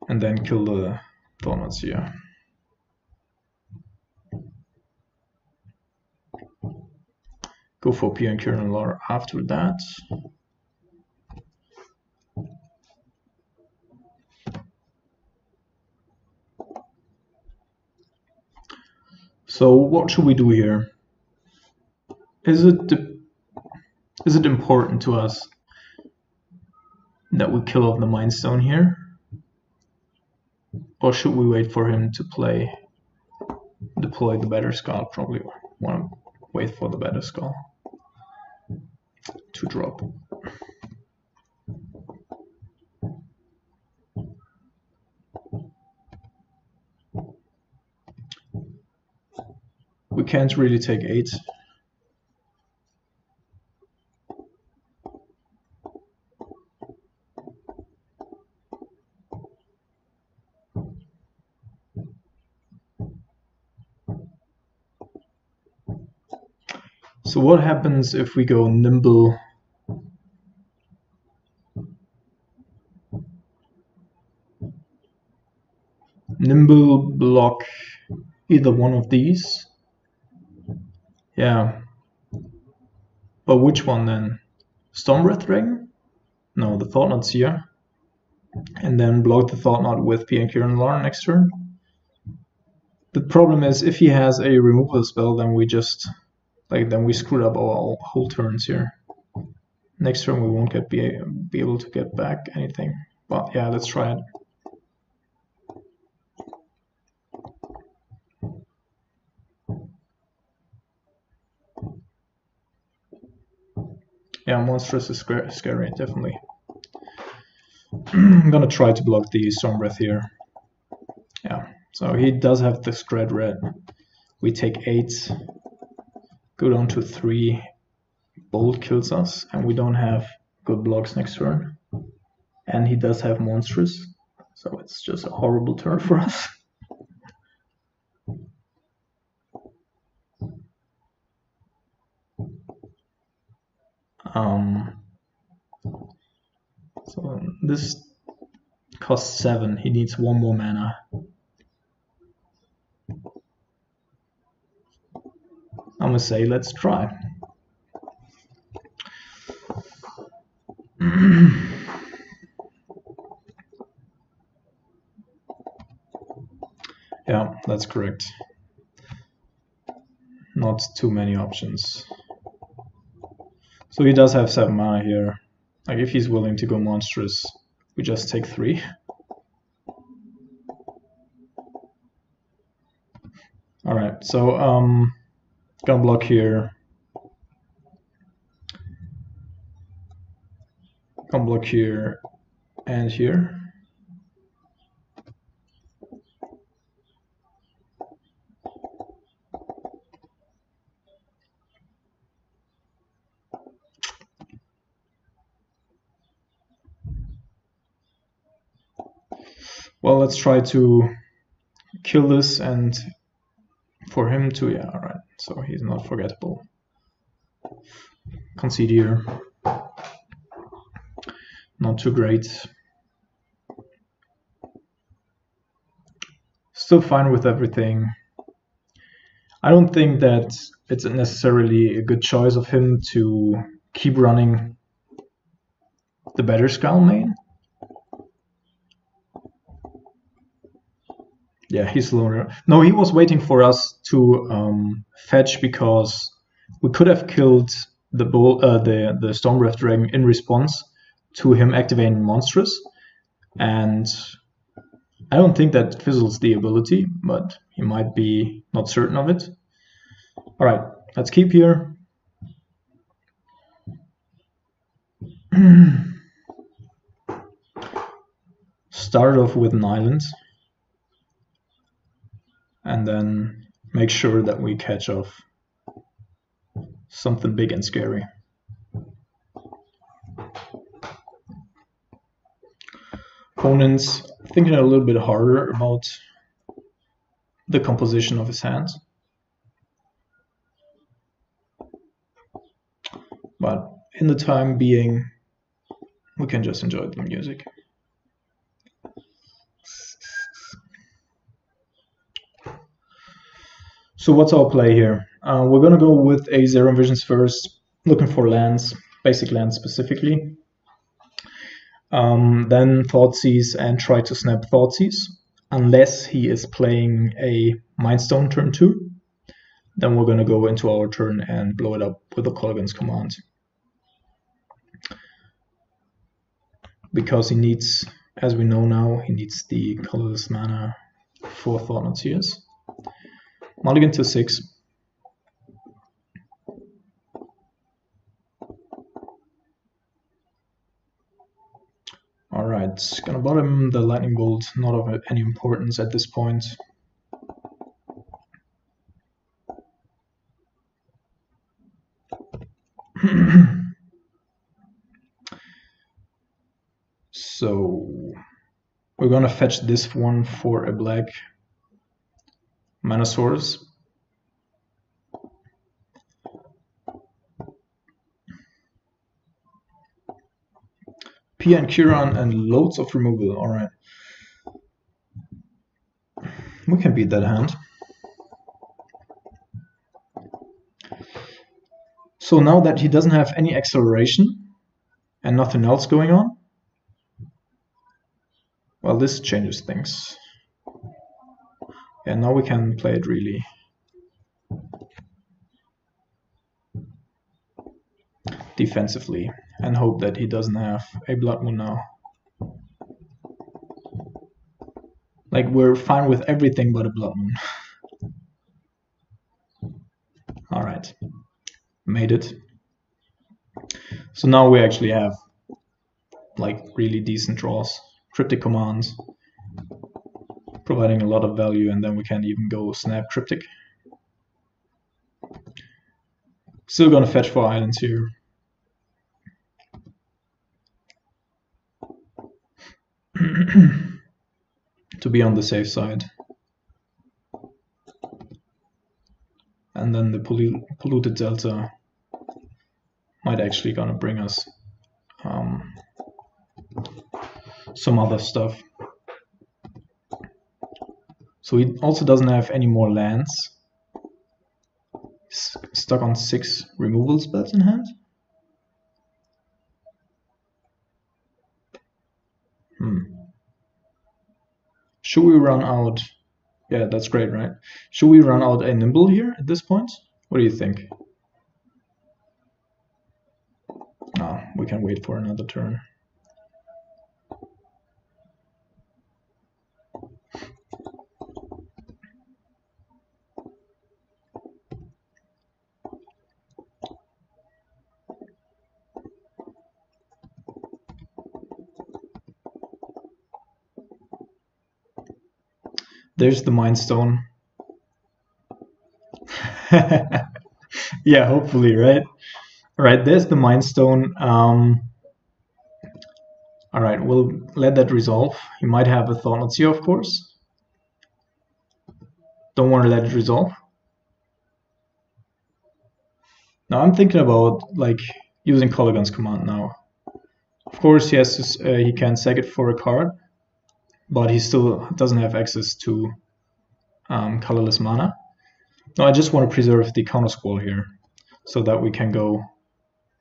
And then kill the Thought-Knots here. Go go for Pier and Kieran after that. So what should we do here? Is it important to us that we kill off the Mind Stone here? Or should we wait for him to deploy the Better Skull? Probably want to wait for the Better Skull to drop. We can't really take 8. So what happens if we go nimble? Nimble block either one of these. Yeah. But which one then? Stormbreath Dragon? No, the Thought Knot's here. And then block the Thought Knot with P and Kieran Alarm next turn. The problem is if he has a removal spell, then we just then we screwed up our whole turns here. Next turn we won't be able to get back anything. But yeah, let's try it. Yeah, Monstrous is scary, definitely. I'm gonna try to block the Stormbreath here. Yeah, so he does have the Skred Red. We take 8, go down to 3, Bolt kills us, and we don't have good blocks next turn. And he does have Monstrous, so it's just a horrible turn for us. So this costs 7, he needs 1 more mana. I'm gonna say let's try. Yeah, that's correct. Not too many options. So he does have 7 mana here. Like if he's willing to go Monstrous, we just take 3. Alright, so gonna block here. Gonna block here and here. Well, let's try to kill this and for him to, yeah, alright, so he's not forgettable. Concede here. Not too great. Still fine with everything. I don't think that it's necessarily a good choice of him to keep running the Better Skull main. Yeah, he's lower. No, he was waiting for us to fetch because we could have killed the Stormbreath Dragon in response to him activating Monstrous, and I don't think that fizzles the ability, but he might be not certain of it. Alright, let's keep here. Start off with an island. And then make sure that we catch off something big and scary. Opponent's thinking a little bit harder about the composition of his hand. But in the time being, we can just enjoy the music. So what's our play here? We're gonna go with a Zero Visions first, looking for lands, basic lands specifically. Then Thoughtseize and try to snap Thoughtseize, unless he is playing a Mindstone turn 2. Then we're going to go into our turn and blow it up with a Kolaghan's Command. Because he needs, as we know now, he needs the colorless mana for Thought-Knot Seers. Mulligan to 6. Alright, gonna bottom the Lightning Bolt, not of any importance at this point. So we're gonna fetch this one for a black mana source. Pia and Kiran and loads of removal, alright. We can beat that hand. So now that he doesn't have any acceleration and nothing else going on, well, this changes things. And now we can play it really defensively and hope that he doesn't have a Blood Moon now. Like, we're fine with everything but a Blood Moon. Alright, made it. So now we actually have like really decent draws. Cryptic commands, providing a lot of value, and then we can even go snap Cryptic. Still gonna fetch for islands here. To be on the safe side. And then the polluted delta might actually gonna bring us some other stuff. So he also doesn't have any more lands. He's stuck on 6 removal spells in hand. Should we run out? Yeah, that's great, right? Should we run out a Nimble here at this point? What do you think? No, we can wait for another turn. There's the Mind Stone. Yeah, hopefully, right? Alright, there's the Mind Stone. Alright, we'll let that resolve. He might have a Thought-Knot Seer, of course. Don't want to let it resolve. Now I'm thinking about like using Kolaghan's Command now. Of course, he has to, he can sack it for a card, but he still doesn't have access to colorless mana. No, I just want to preserve the counter squall here, so that we can go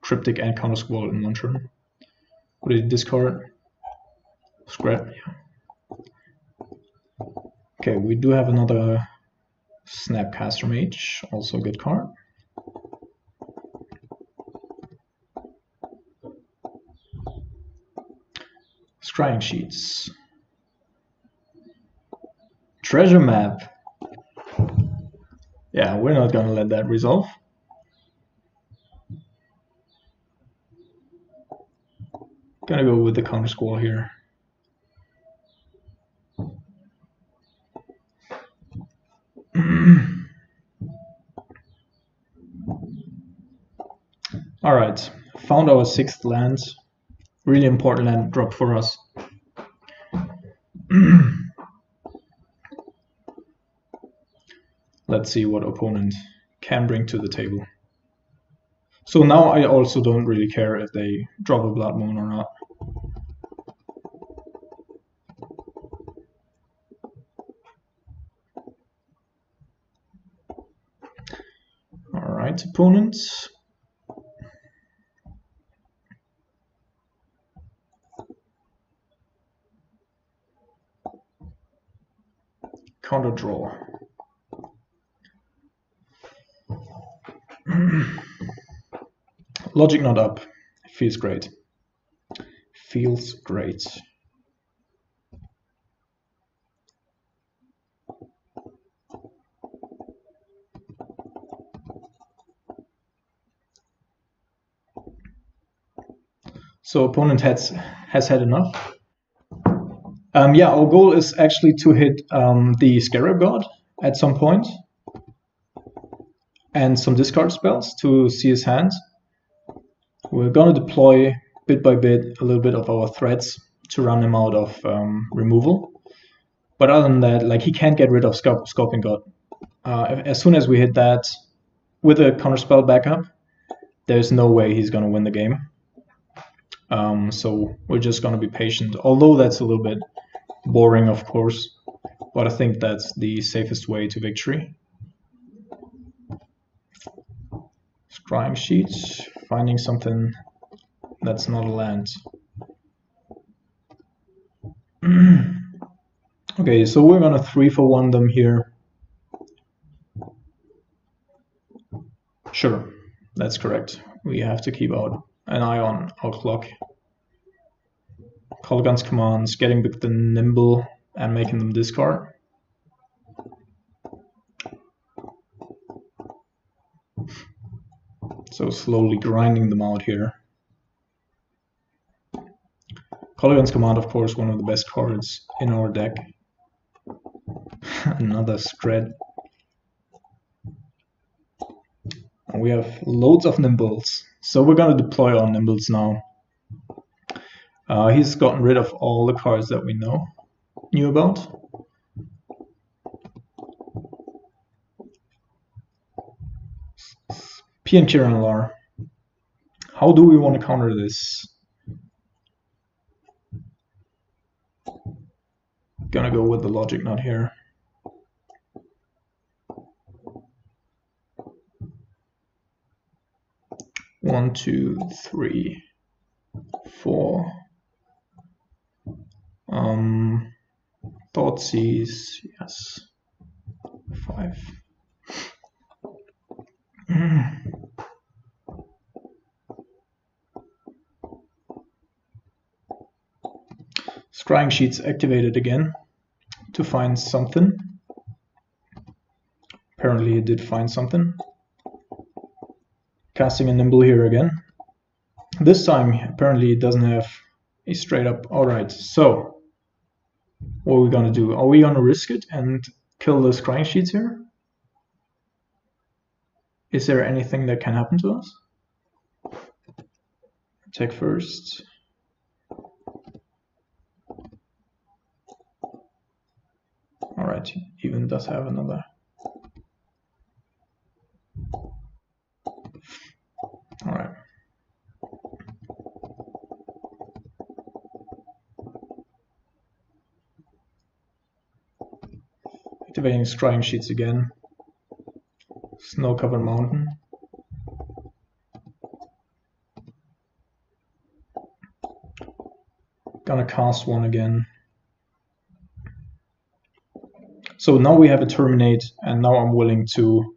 Cryptic and counter squall in one turn. What did he discard? Skred, yeah. Okay, we do have another Snapcaster Mage, also a good card. Scrying Sheets. Treasure Map. Yeah, we're not gonna let that resolve. Gonna go with the counter squall here. Alright, found our 6th land. Really important land drop for us. Let's see what opponent can bring to the table. So now I also don't really care if they drop a Blood Moon or not. Alright, opponents. Counter draw. Logic not up. Feels great. Feels great. So opponent has had enough. Yeah, our goal is actually to hit the Skred Red at some point, and some discard spells to see his hand. We're gonna deploy bit by bit a little bit of our threats to run him out of removal. But other than that, like, he can't get rid of Scorpion God. As soon as we hit that with a counterspell backup, there's no way he's gonna win the game. So we're just gonna be patient. Although that's a little bit boring, of course, but I think that's the safest way to victory. Scrying sheets, finding something that's not a land. Okay, so we're gonna 3-for-1 them here. Sure, that's correct. We have to keep out an eye on our clock. Kolaghan's commands, getting back the nimble and making them discard. So slowly grinding them out here. Kolaghan's command, of course, one of the best cards in our deck. Another Skred. And we have loads of nimbles. So we're gonna deploy our nimbles now. He's gotten rid of all the cards that we knew about. P and Kiran. How do we want to counter this? Gonna go with the logic nut here. One, two, three, four. Thoughtseize, yes. 5. Scrying sheets activated again to find something. Apparently it did find something. Casting a nimble here again. This time apparently it doesn't have a straight up. Alright, so what are we gonna do? Are we gonna risk it and kill the scrying sheets here? Is there anything that can happen to us? Attack first. Alright, even does have another. Alright. Activating scrying sheets again. Snow-covered mountain. Gonna cast one again. So now we have a terminate, and now I'm willing to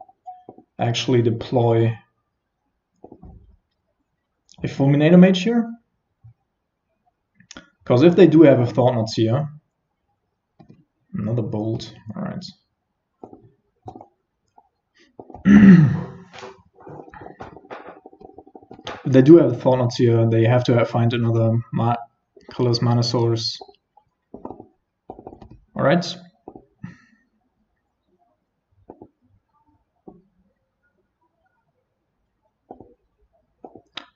actually deploy a Fulminator Mage here. Because if they do have a Thought-Knot Seer, another bolt, alright. If they do have a Thought-Knot Seer, they have to find another colorless mana source. Alright.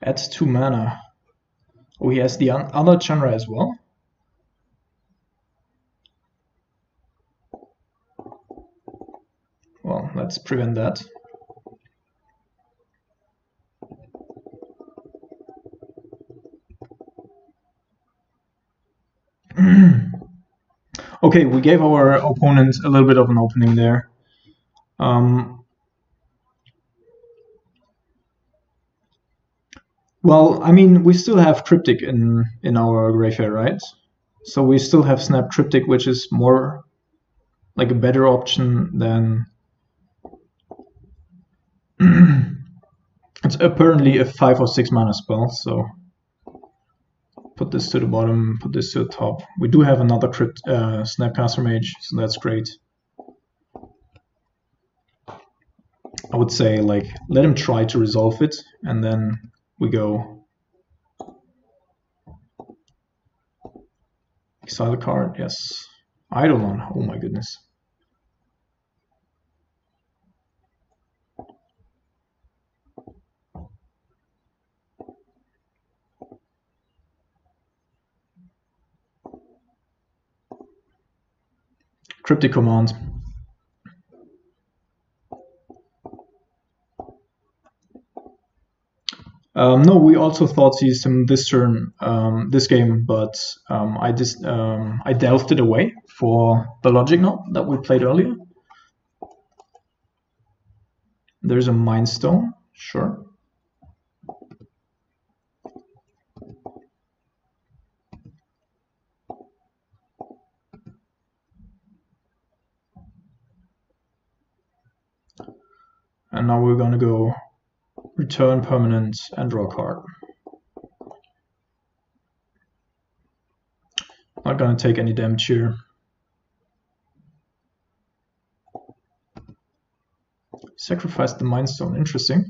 Adds 2 mana. Oh, he has the other genre as well. Well, let's prevent that. Okay, we gave our opponent a little bit of an opening there. Well, I mean, we still have Cryptic in our graveyard, right? So we still have Snap Cryptic, which is more like a better option than it's apparently a 5 or 6 mana spell, so put this to the bottom, put this to the top. We do have another Snapcaster Mage, so that's great. I would say, like, let him try to resolve it, and then we go exile the card. Yes, Eidolon. Oh my goodness. Cryptic Command. No, we also thought to use him this turn, this game, but I delved it away for the Logic Knot that we played earlier. There's a Mind Stone, sure. And now we're gonna go return permanent and draw a card. Not gonna take any damage here. Sacrifice the Mind Stone, interesting.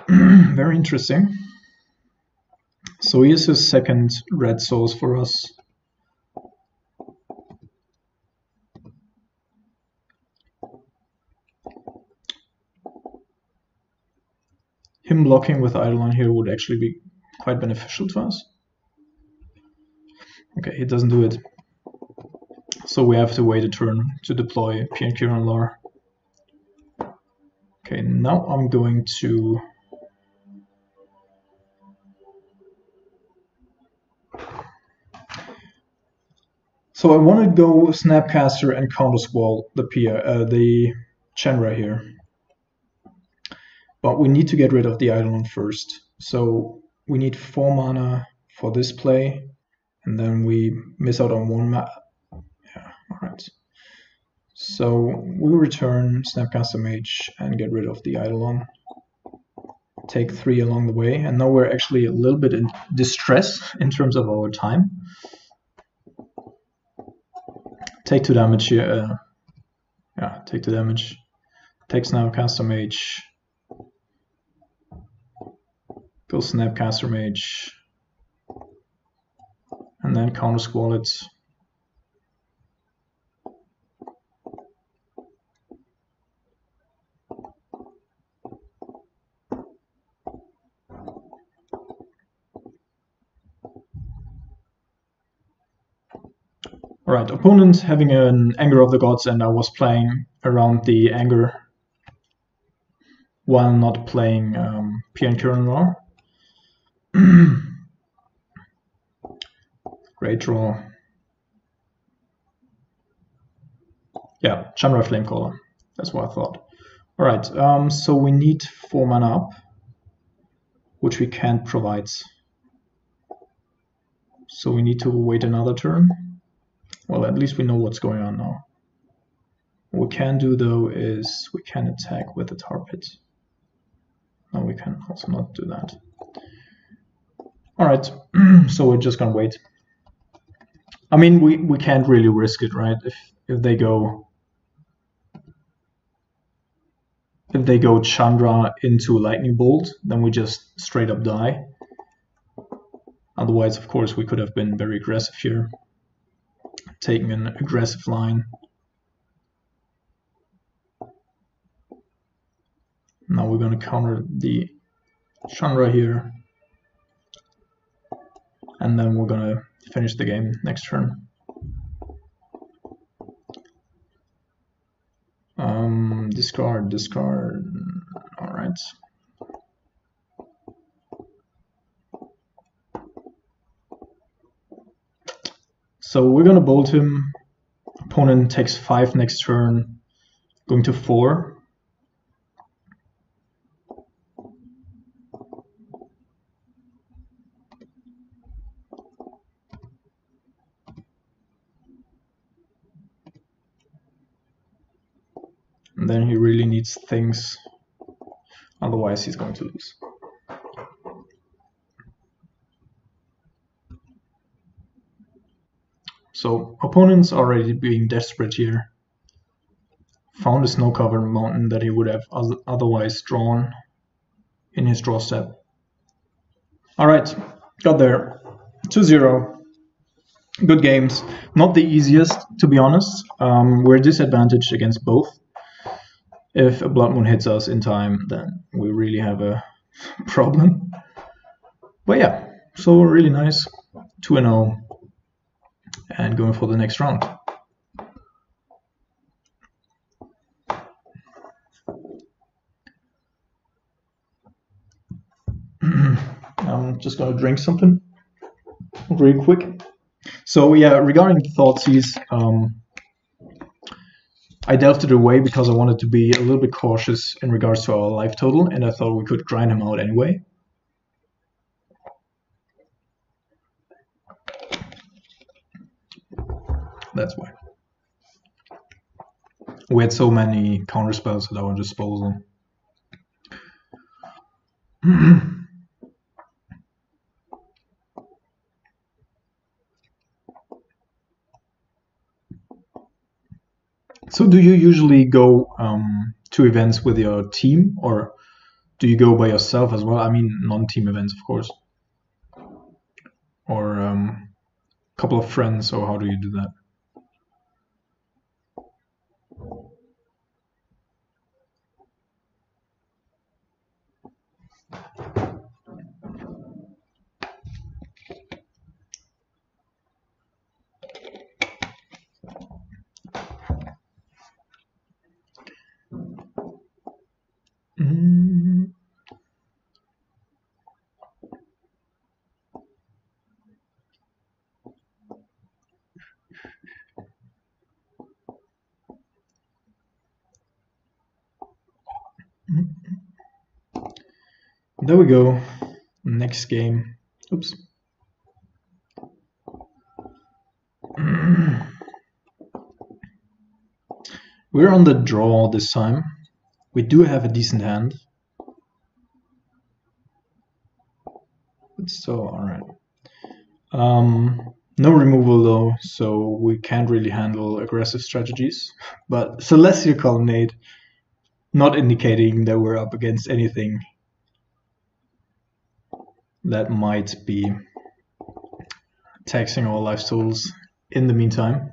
Very interesting. So here's his second red source for us. Him blocking with Eidolon here would actually be quite beneficial to us. Okay, he doesn't do it. So we have to wait a turn to deploy PNQ on Lar. Okay, now I'm going to I want to go Snapcaster and Counter Squall the Chandra here. But we need to get rid of the Eidolon first. So we need 4 mana for this play, and then we miss out on 1 mana. Yeah, alright. So we'll return Snapcaster Mage and get rid of the Eidolon. Take 3 along the way, and now we're actually a little bit in distress in terms of our time. Take 2 damage here. Yeah, take 2 damage. Take Snapcaster Mage. Go Snapcaster Mage. And then Counter Squall it. Alright, opponent having an Anger of the Gods, and I was playing around the Anger while not playing PN Current Law. Great draw. Yeah, Chandra Flamecaller. That's what I thought. Alright, so we need 4 mana up, which we can't provide. So we need to wait another turn. Well, at least we know what's going on now. What we can do though is we can attack with the Tar Pit. No, we can also not do that. Alright, so we're just gonna wait. I mean, we can't really risk it, right? If they go Chandra into Lightning Bolt, then we just straight up die. Otherwise, of course, we could have been very aggressive here, taking an aggressive line. Now we're going to counter the Chandra here, and then we're going to finish the game next turn. Discard. All right. So we're going to bolt him. Opponent takes 5 next turn, going to 4. then he really needs things, otherwise he's going to lose. So opponents already being desperate here. Found a snow-covered mountain that he would have otherwise drawn in his draw step. Alright, got there. 2-0. Good games. Not the easiest, to be honest. We're disadvantaged against both. If a Blood Moon hits us in time, then we really have a problem. But yeah, so really nice. 2-0. And going for the next round. I'm just gonna drink something real quick. So yeah, regarding the Thoughtseize, I delved it away because I wanted to be a little bit cautious in regards to our life total, and I thought we could grind him out anyway. That's why. We had so many counter spells at our disposal. So do you usually go to events with your team, or do you go by yourself as well? I mean, non-team events, of course. Or a couple of friends, or how do you do that? There we go. Next game. Oops. We're on the draw this time. We do have a decent hand. But still, alright. No removal though, so we can't really handle aggressive strategies. But Celestial Colonnade, not indicating that we're up against anything that might be taxing our life totals in the meantime.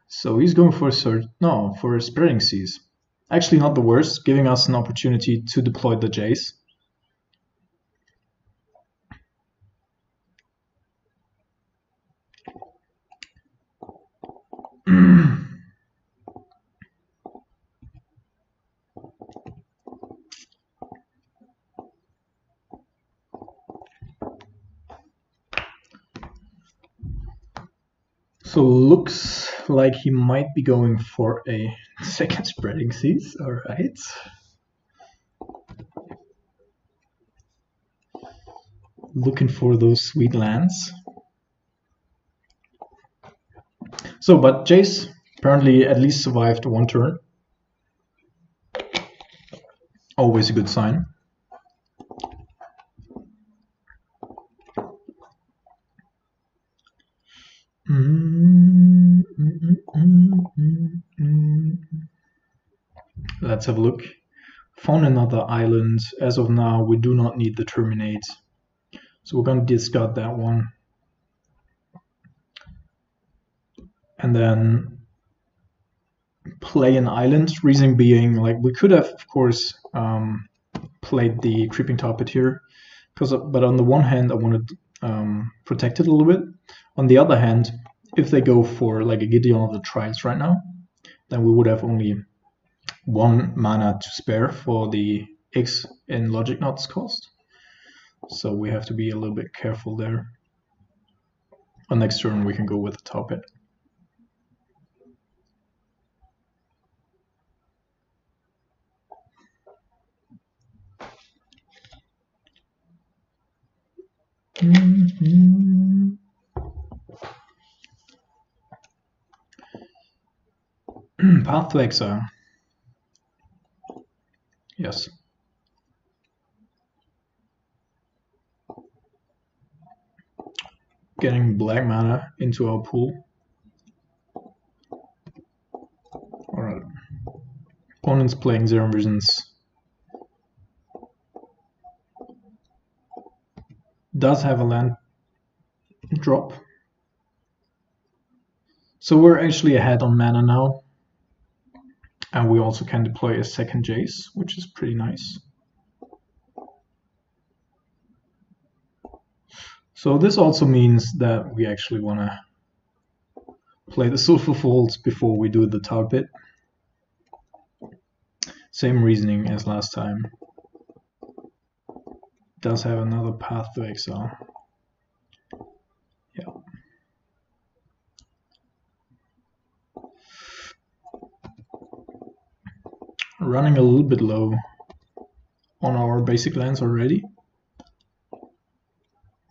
So he's going for a Spreading Seas. Actually not the worst, giving us an opportunity to deploy the Jace. So looks like he might be going for a second Spreading Seas, alright. Looking for those sweet lands. So, but Jace apparently at least survived one turn. Always a good sign. Let's have a look. Found another island. As of now, we do not need the Terminate. So we're going to discard that one. And then play an island. Reason being, like, we could have, of course, played the Creeping Tarpit here. But on the one hand, I wanted to protect it a little bit. On the other hand, if they go for like a Gideon of the Trials right now, then we would have only 1 mana to spare for the X in Logic Knots cost. So we have to be a little bit careful there. On next turn we can go with the Tarpit. Path to Exile. Yes. Getting black mana into our pool. Alright. Opponent's playing Zero Visions. Does have a land drop. So we're actually ahead on mana now. And we also can deploy a second Jace, which is pretty nice. So this also means that we actually want to play the Sulfur Folds before we do the Tar Pit. Same reasoning as last time. Does have another Path to Exile. Yeah. Running a little bit low on our basic lands already.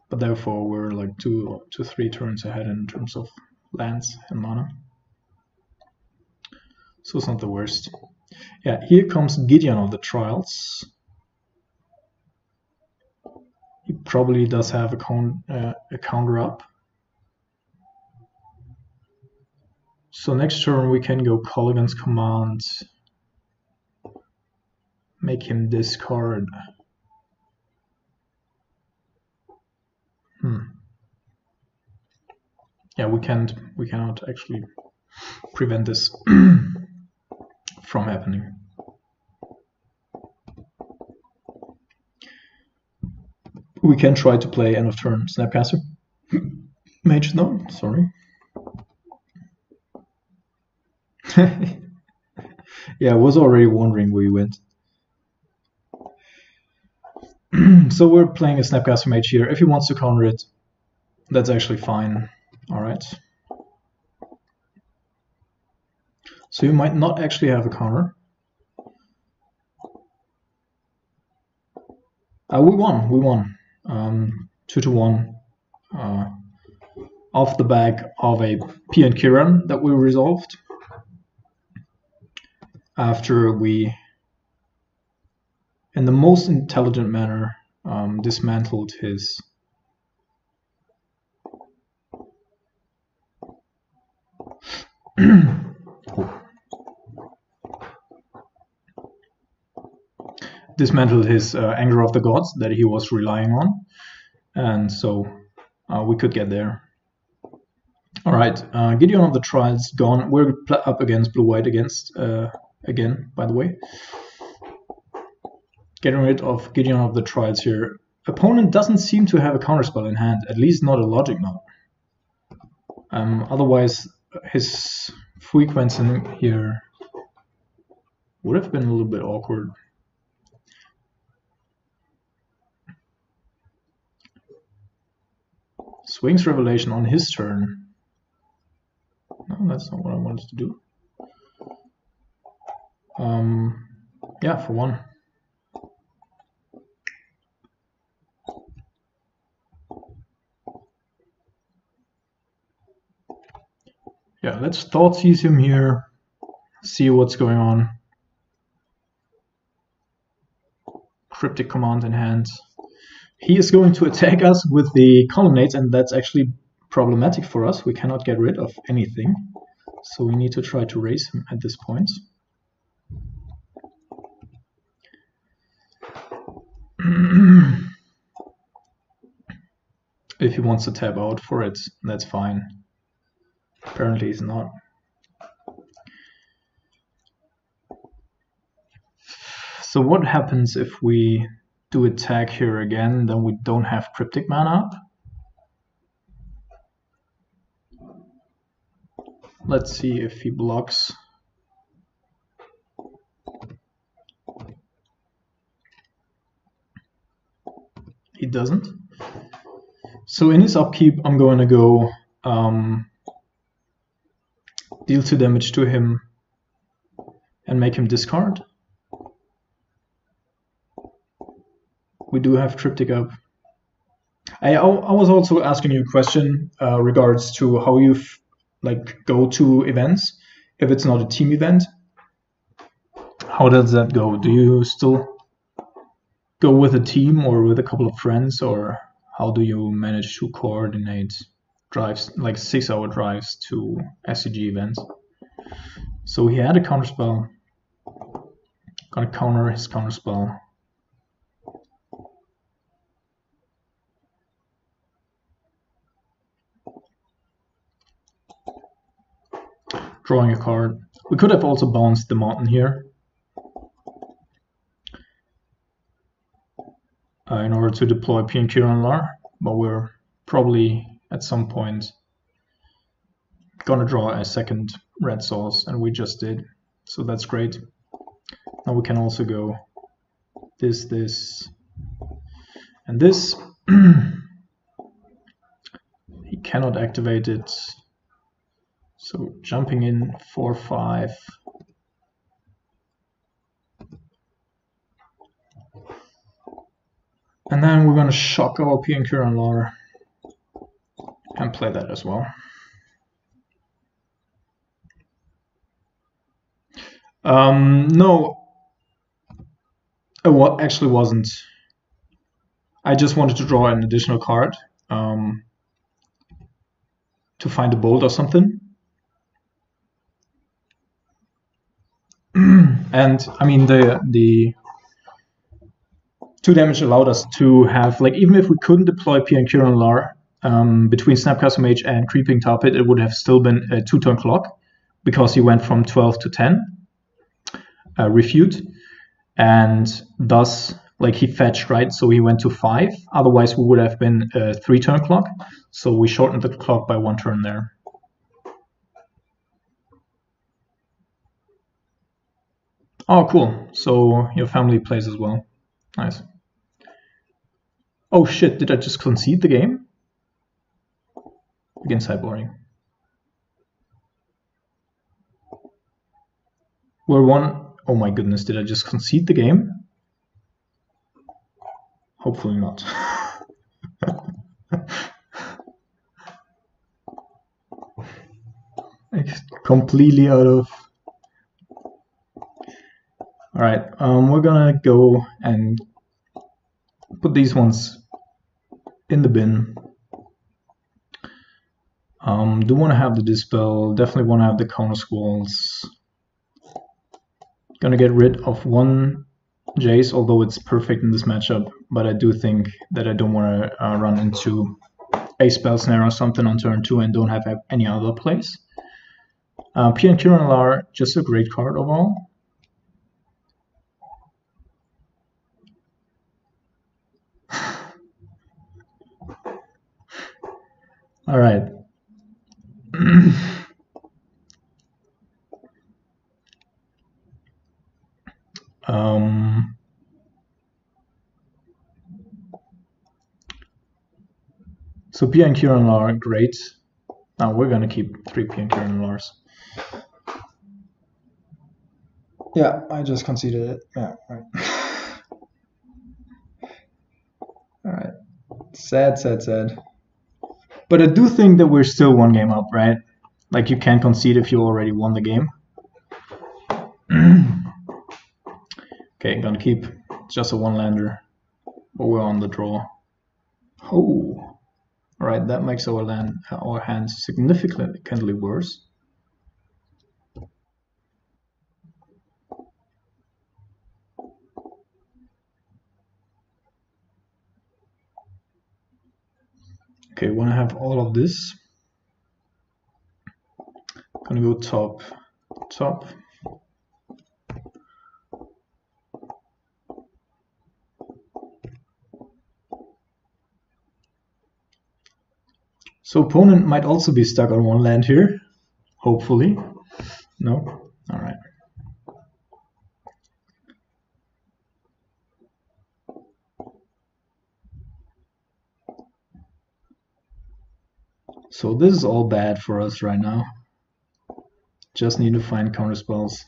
But therefore we're like 2 to 3 turns ahead in terms of lands and mana. So it's not the worst. Yeah, here comes Gideon of the Trials. He probably does have a counter up. So next turn we can go Kolaghan's Command. Make him discard. Yeah, we cannot actually prevent this from happening. We can try to play end of turn Snapcaster. Mage, no, sorry. Yeah, I was already wondering where you went. So we're playing a Snapcaster Mage here. If he wants to counter it, that's actually fine. Alright. So you might not actually have a counter. We won. 2-1. Off the back of a P and Kiran that we resolved. After we, in the most intelligent manner, dismantled his Anger of the Gods that he was relying on, and so we could get there. Alright, Gideon of the Trials gone. We're up against blue-white again, by the way. Getting rid of Gideon of the Trials here. Opponent doesn't seem to have a counterspell in hand, at least not a logic node. Otherwise, his frequency in here would have been a little bit awkward. Swings Revelation on his turn. No, that's not what I wanted to do. Yeah, for one. Yeah, let's Thoughtseize him here, see what's going on. Cryptic Command in hand. He is going to attack us with the Colonnades, and that's actually problematic for us. We cannot get rid of anything, so we need to try to raise him at this point. If he wants to tap out for it, that's fine. Apparently he's not. So what happens if we do attack here again? Then we don't have Cryptic mana up. Let's see if he blocks. He doesn't. So in his upkeep, I'm going to go deal 2 damage to him and make him discard. We do have Triptych up. I was also asking you a question regards to how you go to events. if it's not a team event. How does that go? Do you still go with a team or with a couple of friends, or how do you manage to coordinate drives, like 6-hour drives to SCG events? So he had a counterspell. Gonna counter his counterspell. Drawing a card. We could have also bounced the mountain here in order to deploy P and Kiran, but we're probably at some point gonna draw a second red source, and we just did, so that's great. Now we can also go this, and this. He cannot activate it, so jumping in 4/5. And then we're gonna shock our P and Kiran and play that as well. No, it actually wasn't. I just wanted to draw an additional card to find a bolt or something. And I mean, the 2 damage allowed us to have, like, even if we couldn't deploy P and Kiran between Snapcaster Mage and Creeping Tar Pit, it would have still been a 2-turn clock, because he went from 12 to 10, refute, and thus, like, he fetched, right? So he went to 5. Otherwise, we would have been a 3-turn clock. So we shortened the clock by 1 turn there. Oh, cool. So your family plays as well. Nice. Oh shit, did I just concede the game? Against sideboarding. We're 1. Oh my goodness, did I just concede the game? Hopefully not. Completely out of... Alright, we're gonna go and put these ones in the bin. Do want to have the Dispel, definitely want to have the Counter Squalls. Gonna get rid of 1 Jace, although it's perfect in this matchup, but I do think that I don't want to run into a Spell Snare or something on turn 2 and don't have any other plays. P and Kiran, just a great card overall. All right. So P and Kiran are great. Now we're gonna keep 3 P and Kiran. Yeah, I just conceded it. Yeah, right. All right. Sad. But I do think that we're still 1 game up, right? Like, you can't concede if you already won the game. Okay, gonna keep just a 1-lander, but we're on the draw. Oh, all right, that makes our hand significantly worse. Okay, want to have all of this. Gonna go top. So opponent might also be stuck on 1 land here, hopefully. No? All right. So this is all bad for us right now. Just need to find counter spells.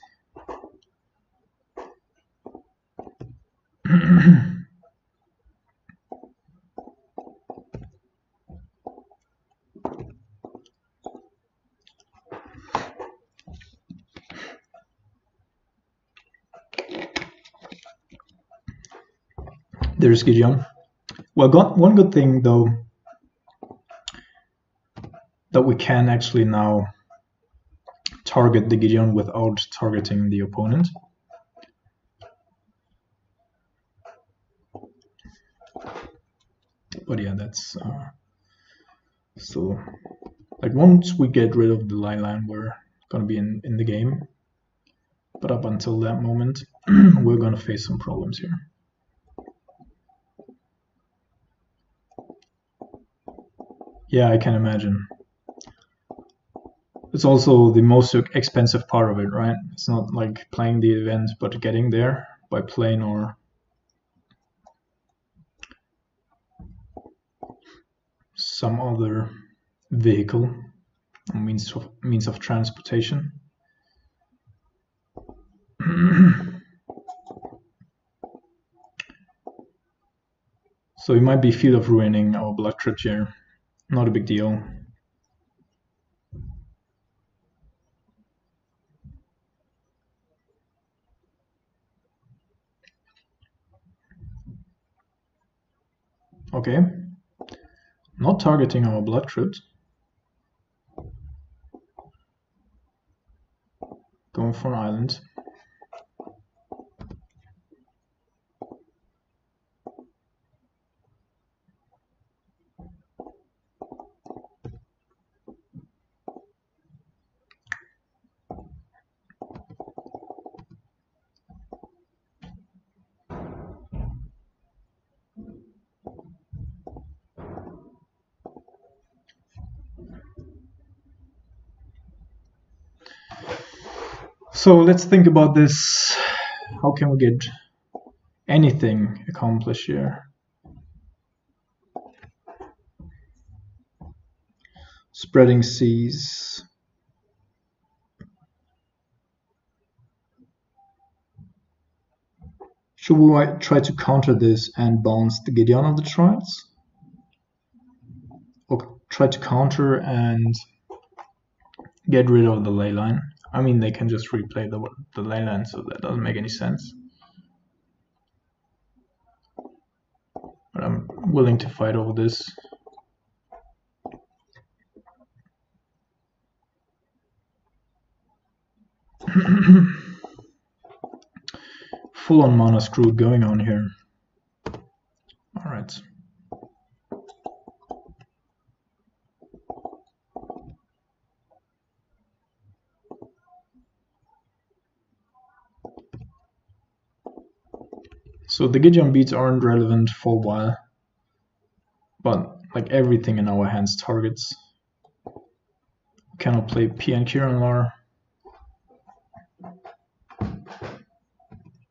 There's Gideon. Well, got one good thing though, that we can actually now target the Gideon without targeting the opponent. But yeah, that's still, like, once we get rid of the line, we're gonna be in the game. But up until that moment, we're gonna face some problems here. Yeah, I can imagine. It's also the most expensive part of it, right? It's not like playing the event, but getting there by plane or some other vehicle, means of transportation. So it might be Field of Ruining our Blood Crypt here. Not a big deal. Okay. Not targeting our Blood Crypt. Going for an island. So let's think about this. How can we get anything accomplished here? Spreading seas. Should we try to counter this and bounce the Gideon of the Trials? Or try to counter and get rid of the ley line? I mean, they can just replay the ley line, so that doesn't make any sense. But I'm willing to fight over this. Full-on mana screw going on here. All right. So the Gideon beats aren't relevant for a while, but like everything in our hands targets. We cannot play P and Kiranlar.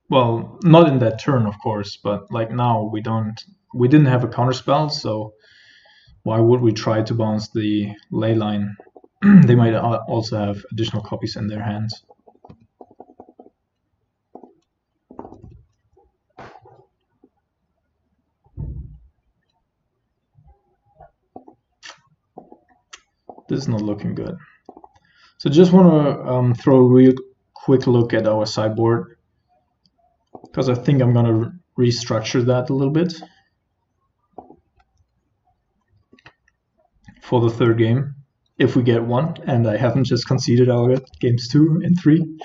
Well, not in that turn, of course, but like now we didn't have a counterspell, so why would we try to bounce the ley line? They might also have additional copies in their hands. This is not looking good. So just want to throw a real quick look at our sideboard, because I think I'm going to restructure that a little bit for the third game, if we get one, and I haven't just conceded our games 2 and 3.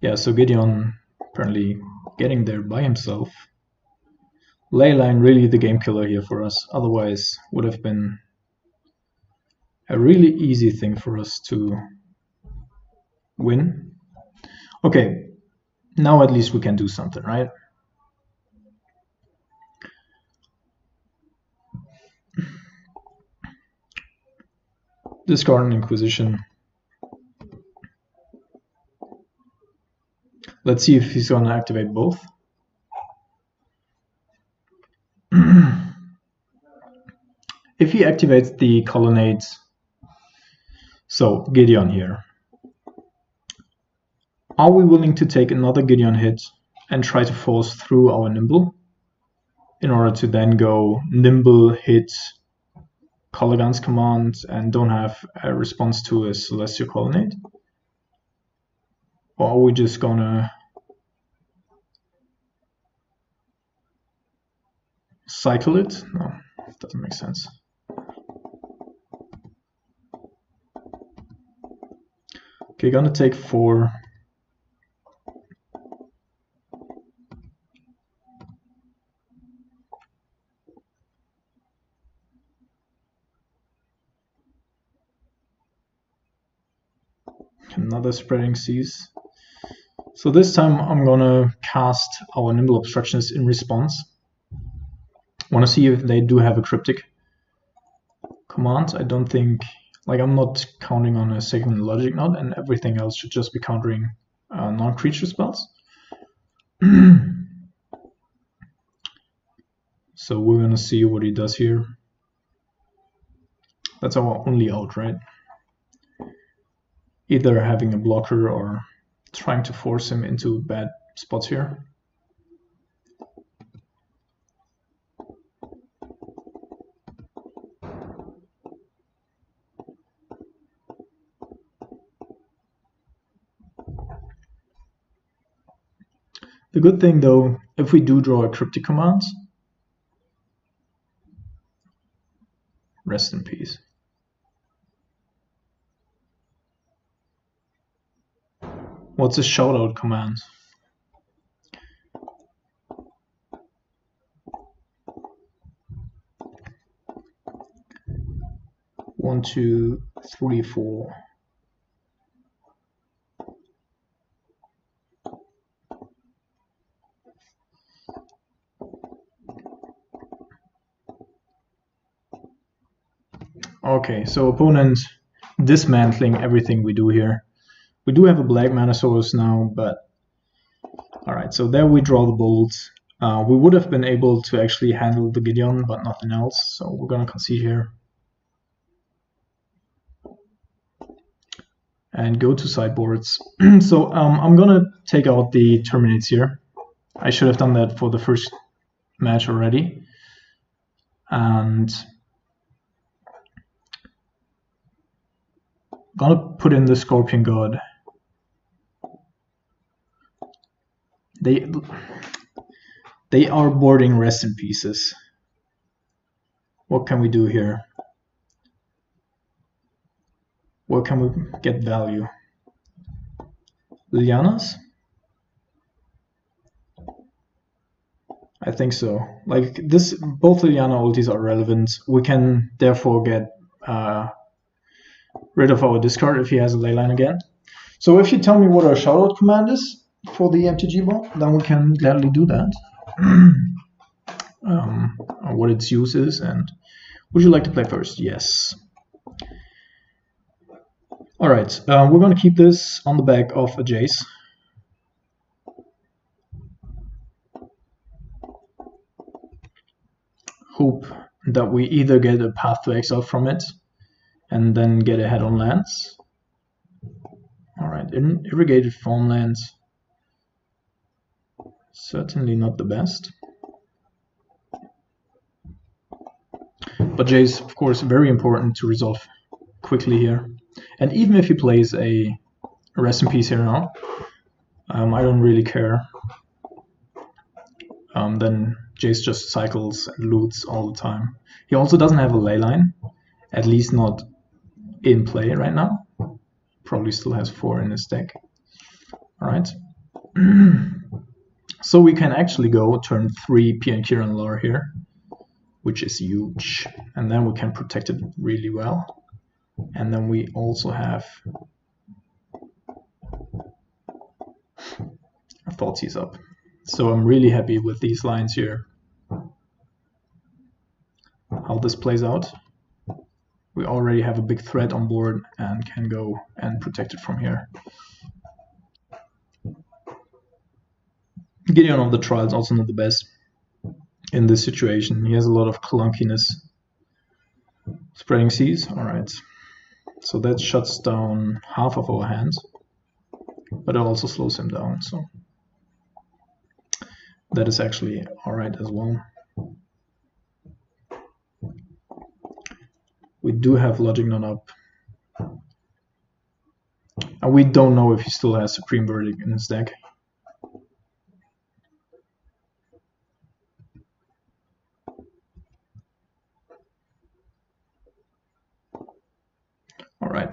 Yeah, so Gideon apparently getting there by himself. Leyline really the game killer here for us, otherwise would have been a really easy thing for us to win. Okay, now at least we can do something, right? Discard an Inquisition. Let's see if he's going to activate both. If he activates the colonnades, so Gideon here, are we willing to take another Gideon hit and try to force through our Nimble in order to then go Nimble, hit Colligan's command and don't have a response to a Celestial Colonnade? Or are we just gonna cycle it. No, it doesn't make sense. Okay, gonna take 4. Another spreading seas. So this time I'm gonna cast our Nimble Obstructionist in response. Want to see if they do have a cryptic command. I don't think, like, I'm not counting on a second logic node, and everything else should just be countering non-creature spells. So we're gonna see what he does here. That's our only out, right? Either having a blocker or trying to force him into bad spots here. The good thing though, if we do draw a cryptic command, rest in peace. What's a shoutout command? One, two, three, 4. Okay, so opponent dismantling everything we do here. We do have a black mana source now, but alright, so there we draw the bolts. We would have been able to actually handle the Gideon, but nothing else, so we're gonna concede here. And go to sideboards. So I'm gonna take out the Terminates here. I should have done that for the first match already. And gonna put in the Scorpion God. They are boarding rest in pieces. What can we do here? Where can we get value? Lilianas? I think so. Like this, both Liliana ultis are relevant. We can therefore get rid of our discard if he has a leyline again. So if you tell me what our shoutout command is for the MTG bot, then we can gladly do that. What its use is, and would you like to play first? Yes. Alright, we're going to keep this on the back of a Jace. Hope that we either get a Path to Exile from it and then get ahead on lands. Alright, irrigated farmlands. Certainly not the best. But Jace, of course, very important to resolve quickly here. And even if he plays a rest in peace here now, I don't really care. Then Jace just cycles and loots all the time. He also doesn't have a leyline, at least not in play right now. Probably still has 4 in his deck. Alright. So we can actually go turn 3 Pian Kiran Lore here, which is huge. And then we can protect it really well. And then we also have Thoughtseize up. So I'm really happy with these lines here. How this plays out. We already have a big threat on board and can go and protect it from here. Gideon of the Trial is also not the best in this situation. He has a lot of clunkiness. Spreading Seas, alright. So that shuts down half of our hands, but it also slows him down, so that is actually alright as well. We do have Logic None up. And we don't know if he still has Supreme Verdict in his deck.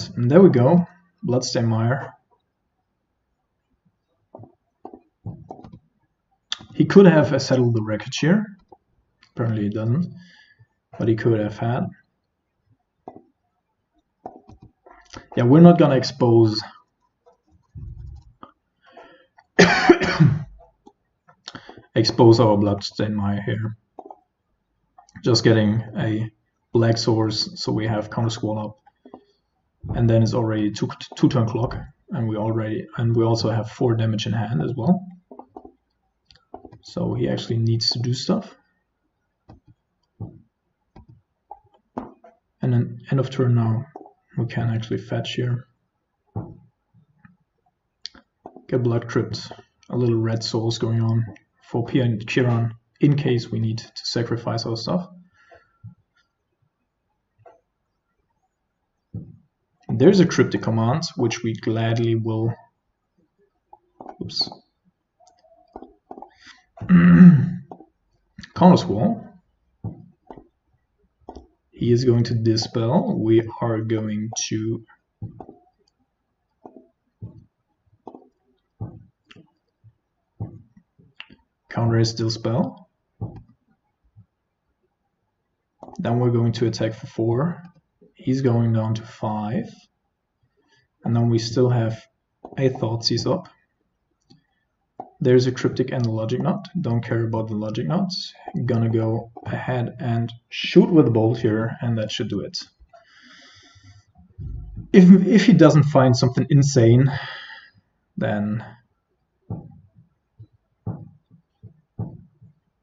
Alright, and there we go. Bloodstain Mire. He could have settled the wreckage here. Apparently he doesn't, but he could have had. Yeah, we're not gonna expose our Bloodstain Mire here. Just getting a black source, so we have counter squall up, and then it's already two turn clock, and we also have 4 damage in hand as well. So he actually needs to do stuff. And then end of turn now, we can actually fetch here. Get Blood Crypt, a little red souls going on for Pia and Kiran in case we need to sacrifice our stuff. There's a cryptic command which we gladly will. Oops. Counter Squall. He is going to dispel. We are going to counter his dispel. Then we're going to attack for 4. He's going down to 5. And then we still have a Thoughtseize up. There's a Cryptic and a Logic Knot. Don't care about the Logic Knots. Gonna go ahead and shoot with the bolt here, and that should do it. If he doesn't find something insane, then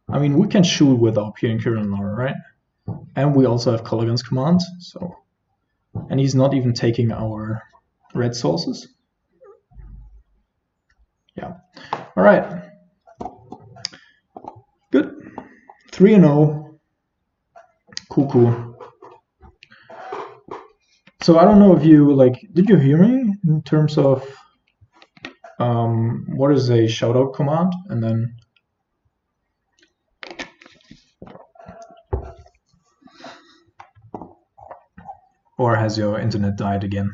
I mean, we can shoot with our Pia and Kiran now, right? And we also have Colligan's command, so, and he's not even taking our red sources. Yeah. All right. Good. 3-0. Cool. So I don't know if you did you hear me in terms of what is a shoutout command, and then or has your internet died again?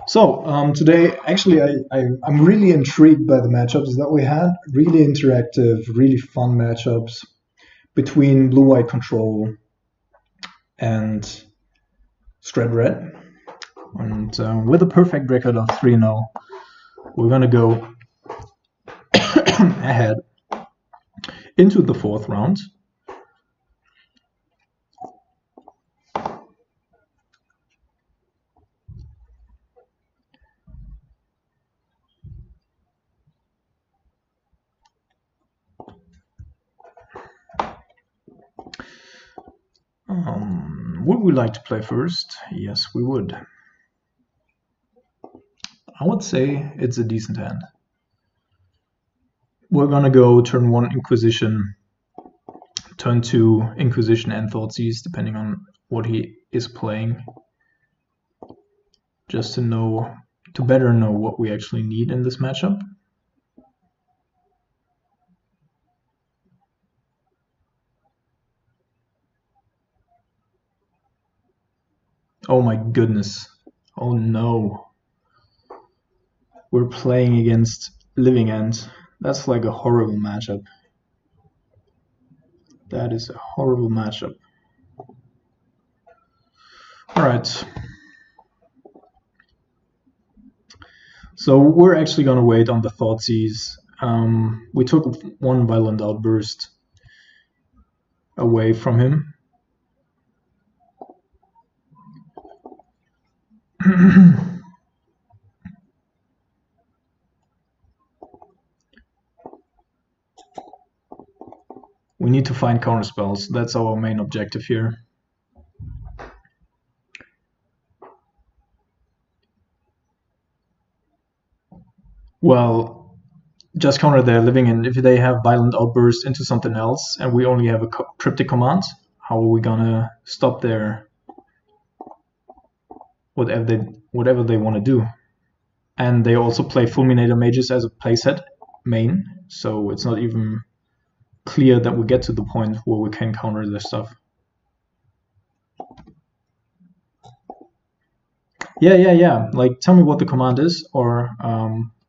So today, actually, I'm really intrigued by the matchups that we had. Really interactive, really fun matchups between Blue-White Control and Skred Red. And with a perfect record of 3-0, we're going to go ahead into the 4th round. Would we like to play first? Yes, we would. I would say it's a decent hand. We're gonna go turn 1 Inquisition, turn 2 Inquisition and Thoughtseize, depending on what he is playing. Just to better know what we actually need in this matchup. Oh my goodness. Oh no. We're playing against Living End. That's like a horrible matchup. That is a horrible matchup. Alright. So we're actually gonna wait on the Thoughtseize. We took 1 Violent Outburst away from him. We need to find counter spells. That's our main objective here. Well, just counter their Living End. If they have Violent Outburst into something else and we only have a Cryptic command, how are we gonna stop their whatever they want to do? And they also play Fulminator Mages as a playset main, so it's not even clear that we get to the point where we can counter this stuff. Yeah. Like, tell me what the command is, or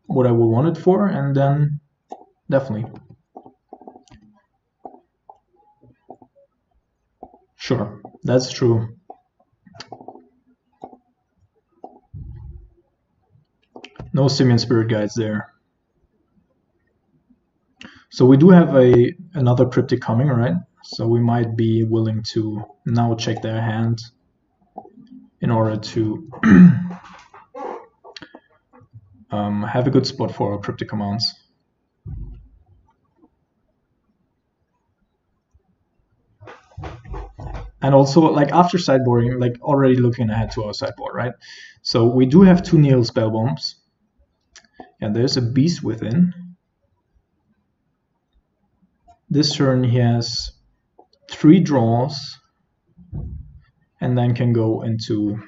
what I would want it for, and then definitely. Sure, that's true. No Simian Spirit Guides there. So we do have another cryptic coming, right? So we might be willing to now check their hand in order to have a good spot for our cryptic commands. And also, like, after sideboarding, like, already looking ahead to our sideboard, right? So we do have 2 Neil spell bombs. And there's a Beast Within. This turn he has 3 draws, and then can go into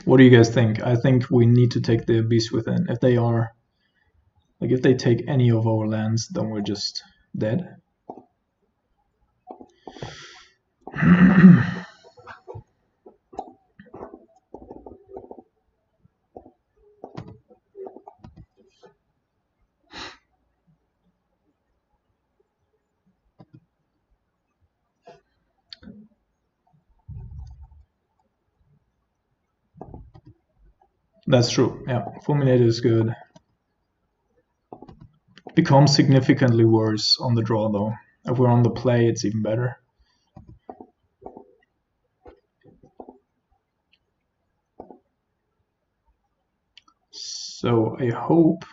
What do you guys think? I think we need to take the Beast Within. If they are, like, if they take any of our lands, then we're just dead. That's true. Yeah, Fulminator is good. Becomes significantly worse on the draw, though. If we're on the play, it's even better. So I hope.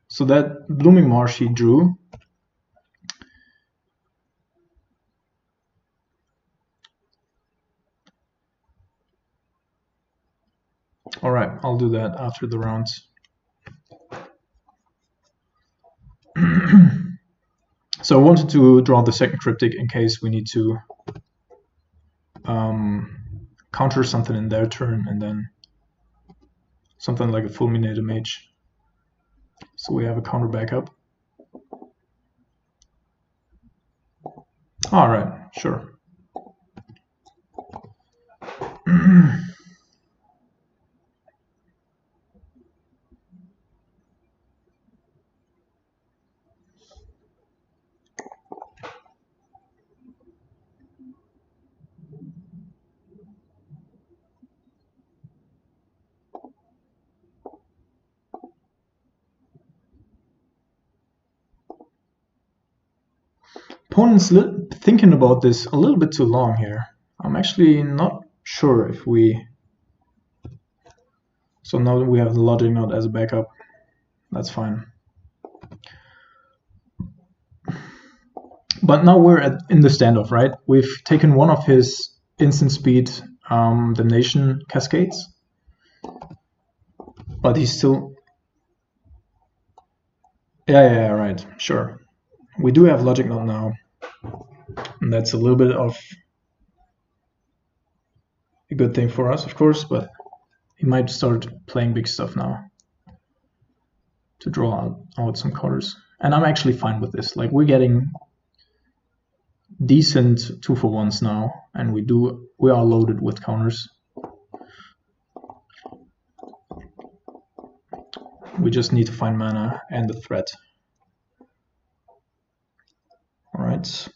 So that Blooming Marsh he drew. All right, I'll do that after the rounds. So I wanted to draw the second cryptic in case we need to counter something in their turn, and then something like a Fulminator Mage. So we have a counter backup. All right, sure. Opponent's thinking about this a little bit too long here. I'm actually not sure if we... So now we have the Logic Knot as a backup. That's fine. But now we're in the standoff, right? We've taken one of his instant speed Damnation Cascades. But he's still... Yeah, right, sure. We do have Logic Knot now. And that's a little bit of a good thing for us, of course, but he might start playing big stuff now to draw out some colors. And I'm actually fine with this. Like, we're getting decent 2-for-1s now, and we are loaded with counters. We just need to find mana and the threat. All right.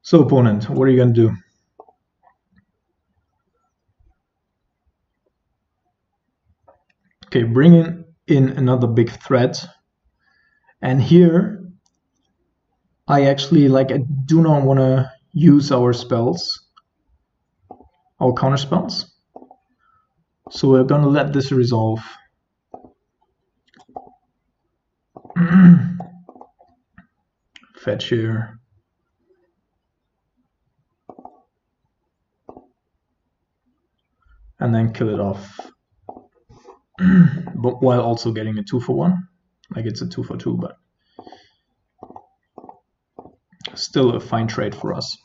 So opponent, what are you going to do? Okay, bringing in another big threat. And here, I actually, I do not want to use our spells, our counter spells. So we're going to let this resolve Fetch here. And then kill it off. But while also getting a 2-for-1. Like it's a 2-for-2, but still a fine trade for us.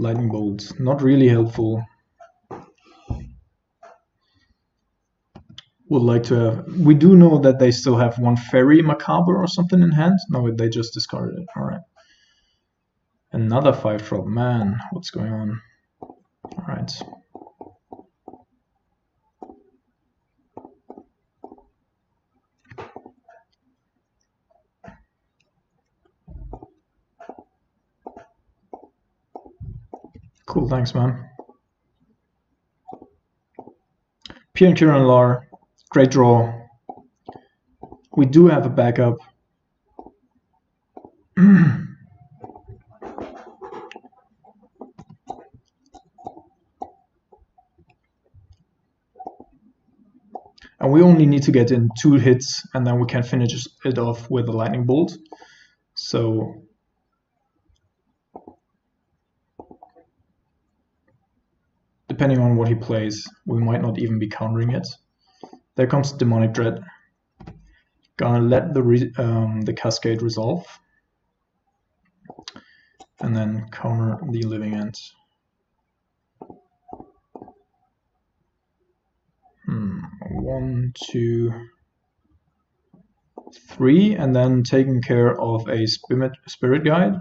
Lightning bolts, not really helpful. Would like to have. We do know that they still have one Fairy Macabre or something in hand. No, they just discarded it. All right. Another 5-drop. Man, what's going on? All right. Cool, thanks, man. Pierre and Kieran Lar, great draw. We do have a backup. And we only need to get in 2 hits, and then we can finish it off with a lightning bolt. So depending on what he plays, we might not even be countering it. There comes Demonic Dread. Gonna let the Cascade resolve, and then counter the Living End. 1, 2, 3, and then taking care of a Spirit Guide.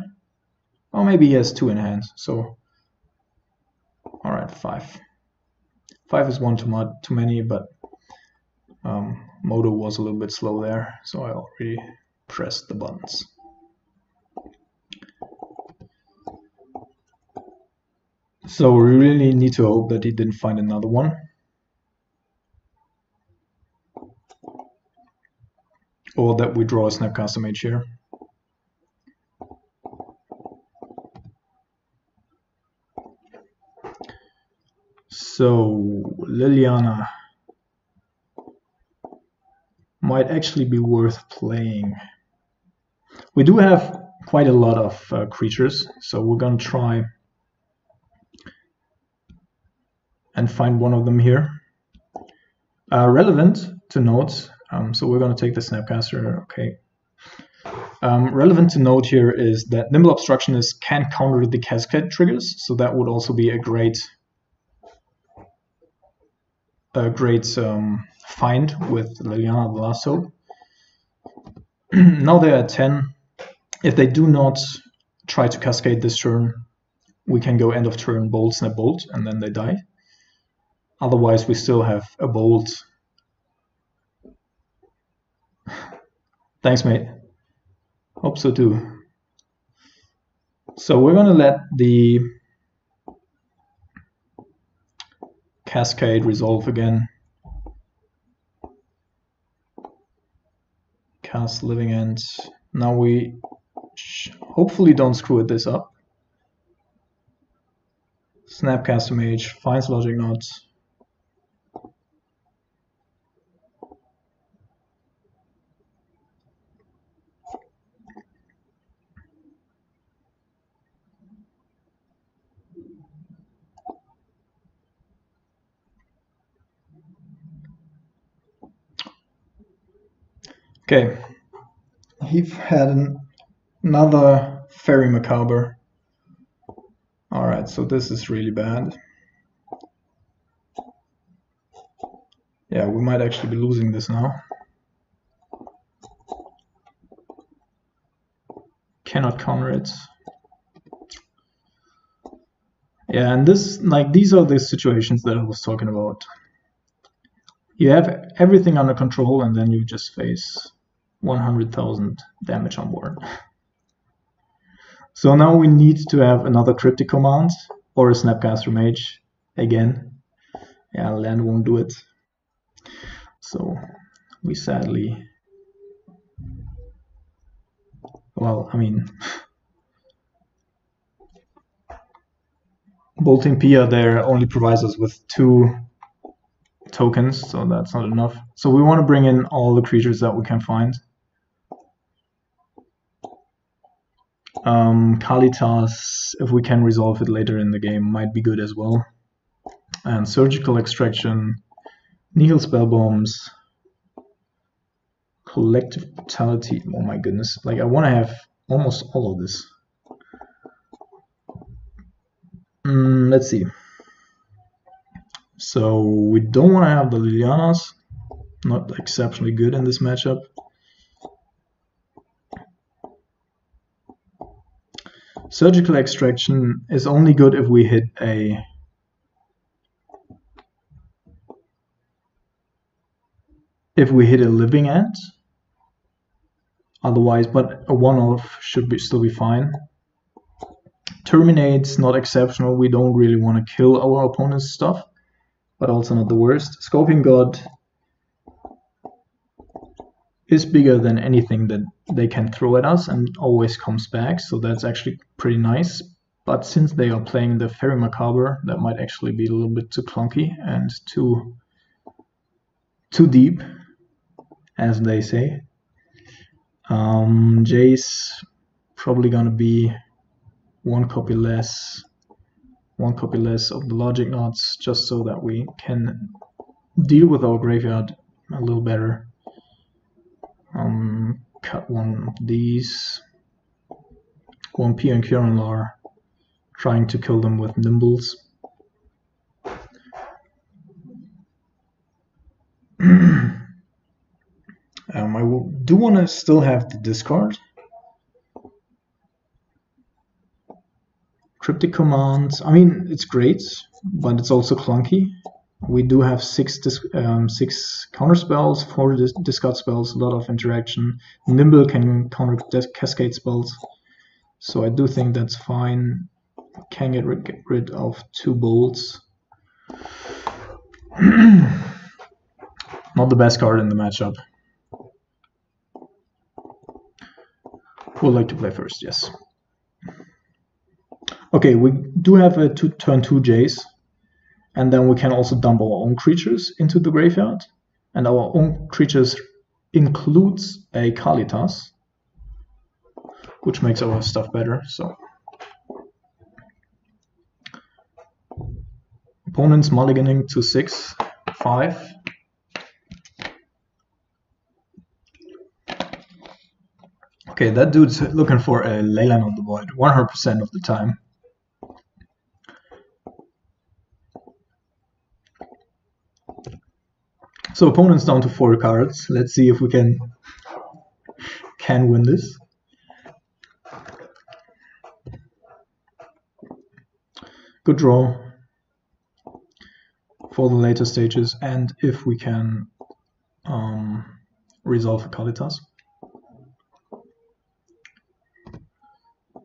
Or maybe he has 2 in hand, so alright, 5. 5 is 1 too many, but Moto was a little bit slow there, so I already pressed the buttons. So we really need to hope that he didn't find another one. Or that we draw a Snapcaster Mage here. So Liliana might actually be worth playing. We do have quite a lot of creatures, so we're gonna try and find one of them here. Relevant to note, so we're gonna take the Snapcaster, okay. Relevant to note here is that Nimble Obstructionist can counter the Cascade triggers, so that would also be a great find with Liliana the Last Hope. Now they're at 10. If they do not try to cascade this turn, we can go end of turn bolt, snap, bolt, and then they die. Otherwise, we still have a bolt. Thanks, mate. Hope so too. So we're gonna let the Cascade resolve again. Cast Living End. Now we hopefully don't screw this up. Snapcaster Mage finds Logic Knots. Okay, he had another Fairy Macabre. Alright, so this is really bad. Yeah, we might actually be losing this now. Cannot counter it. Yeah, and this, like, these are the situations that I was talking about. You have everything under control, and then you just face 100,000 damage on board. So now we need to have another Cryptic Command or a Snapcaster Mage again Yeah, land won't do it. So we sadly, well, I mean, bolting Pia there only provides us with 2 tokens, so that's not enough. So we want to bring in all the creatures that we can find. Kalitas, if we can resolve it later in the game, might be good as well. And Surgical Extraction, Nihil Spell Bombs, Collective Brutality. Oh my goodness, like I want to have almost all of this. Let's see. So we don't want to have the Lilianas, not exceptionally good in this matchup. Surgical Extraction is only good if we hit a living ant. Otherwise, but a one-off should still be fine. Terminate's not exceptional. We don't really want to kill our opponent's stuff, but also not the worst. Scorpion God is bigger than anything that they can throw at us and always comes back, so that's actually pretty nice. But since they are playing the Fairy Macabre, that might actually be a little bit too clunky and too deep, as they say. Jace probably gonna be one copy less of the Logic Knots, just so that we can deal with our graveyard a little better. Cut one of these. One P and Kieranlar, trying to kill them with Nimbles. I do want to still have the discard. Cryptic Commands, I mean, it's great, but it's also clunky. We do have 6 counter spells, 4 discard spells, a lot of interaction. Nimble can counter cascade spells, so I do think that's fine. Can get rid of 2 bolts. Not the best card in the matchup. Would like to play first, yes. Okay, we do have a turn 2 Jace, and then we can also dump our own creatures into the graveyard, and our own creatures includes a Kalitas, which makes our stuff better. So opponents mulliganing to 6/5. Okay, that dude's looking for a Leyline of the Void 100% of the time. So opponent's down to 4 cards. Let's see if we can win this. Good draw for the later stages, and if we can resolve a Kalitas.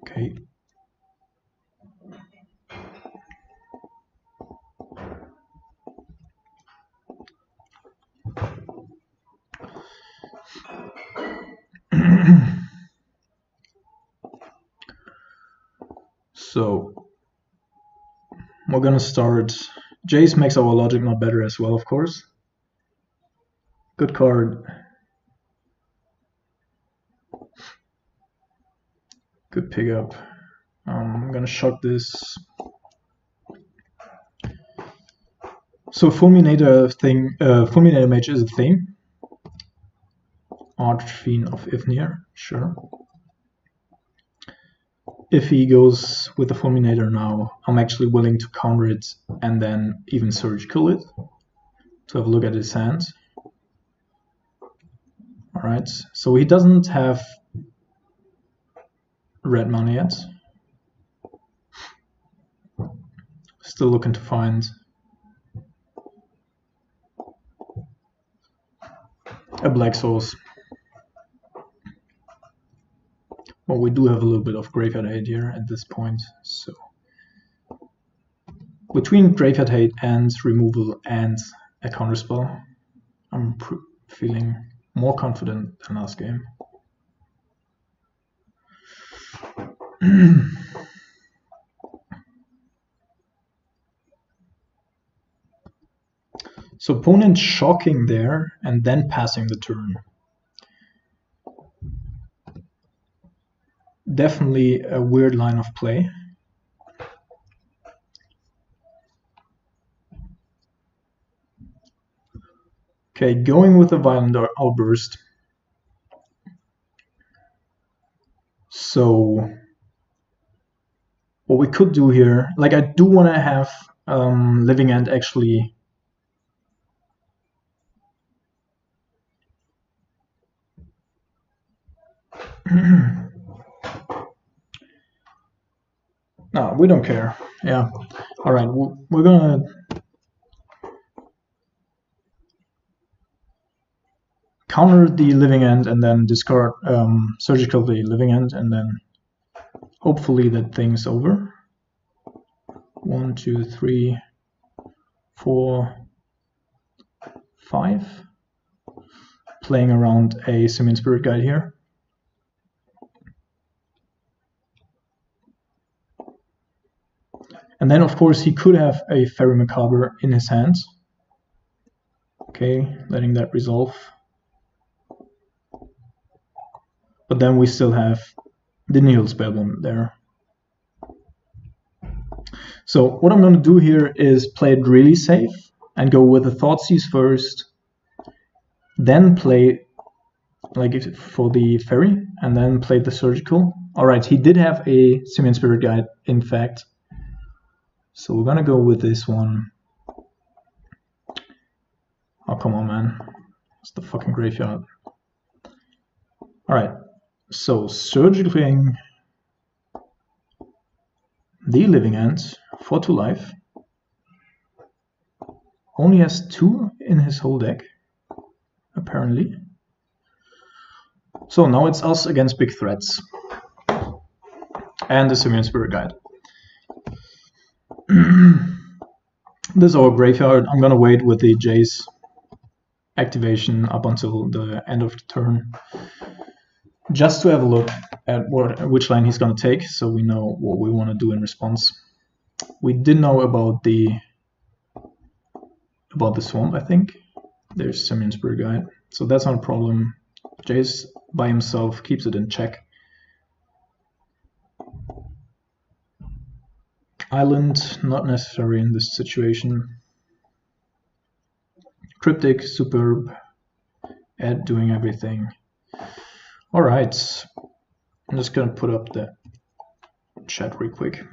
Okay. So we're gonna start. Jace makes our Logic Knot better as well, of course. Good card. Good pickup. I'm gonna shock this. So Fulminator Mage is a thing. Archfiend of Ivnir, sure. If he goes with the Fulminator now, I'm actually willing to counter it and then even surgical it to have a look at his hand. Alright, so he doesn't have red money yet. Still looking to find a black source. Well, we do have a little bit of graveyard aid here at this point, so between Graveyard Hate and removal and a counterspell, I'm feeling more confident than last game. So opponent shocking there and then passing the turn. Definitely a weird line of play. Okay, going with a Violent Outburst. So what we could do here, like I do want to have Living End actually no, we don't care. Yeah. All right, we're gonna counter the Living End and then discard Surgical the Living End, and then hopefully that thing's over. 1, 2, 3, 4, 5. Playing around a Simian Spirit Guide here. And then, of course, he could have a Fairy Macabre in his hands. Okay, letting that resolve. But then we still have the Nihil Spellbomb there. So what I'm going to do here is play it really safe and go with the Thoughtseize first, then play like for the Fairy, and then play the Surgical. Alright, he did have a Simian Spirit Guide, in fact. So we're gonna go with this one. Oh, come on, man. It's the fucking graveyard. Alright, so Surgicling the Living End for 2 life. Only has 2 in his whole deck, apparently. So now it's us against big threats. And the Simian Spirit Guide. This is our graveyard. I'm gonna wait with the Jace activation up until the end of the turn, just to have a look at which line he's gonna take, so we know what we want to do in response. We did know about the swamp, I think. There's Simian Spirit Guide, so that's not a problem. Jace by himself keeps it in check. Island, not necessary in this situation. Cryptic, superb, Ed doing everything. Alright, I'm just gonna put up the chat real quick.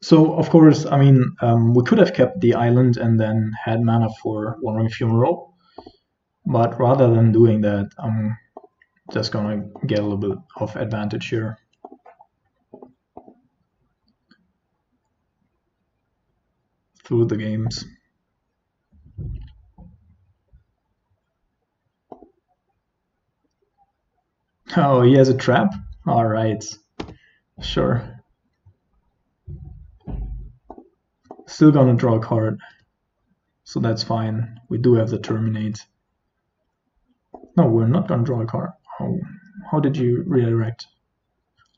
So, of course, I mean, we could have kept the island and then had mana for Wandering Funeral, but rather than doing that, I'm just gonna get a little bit of advantage here. Through the games. Oh, he has a trap? Alright, sure. Still gonna draw a card, so that's fine. We do have the Terminate. No, we're not gonna draw a card. Oh, how did you redirect?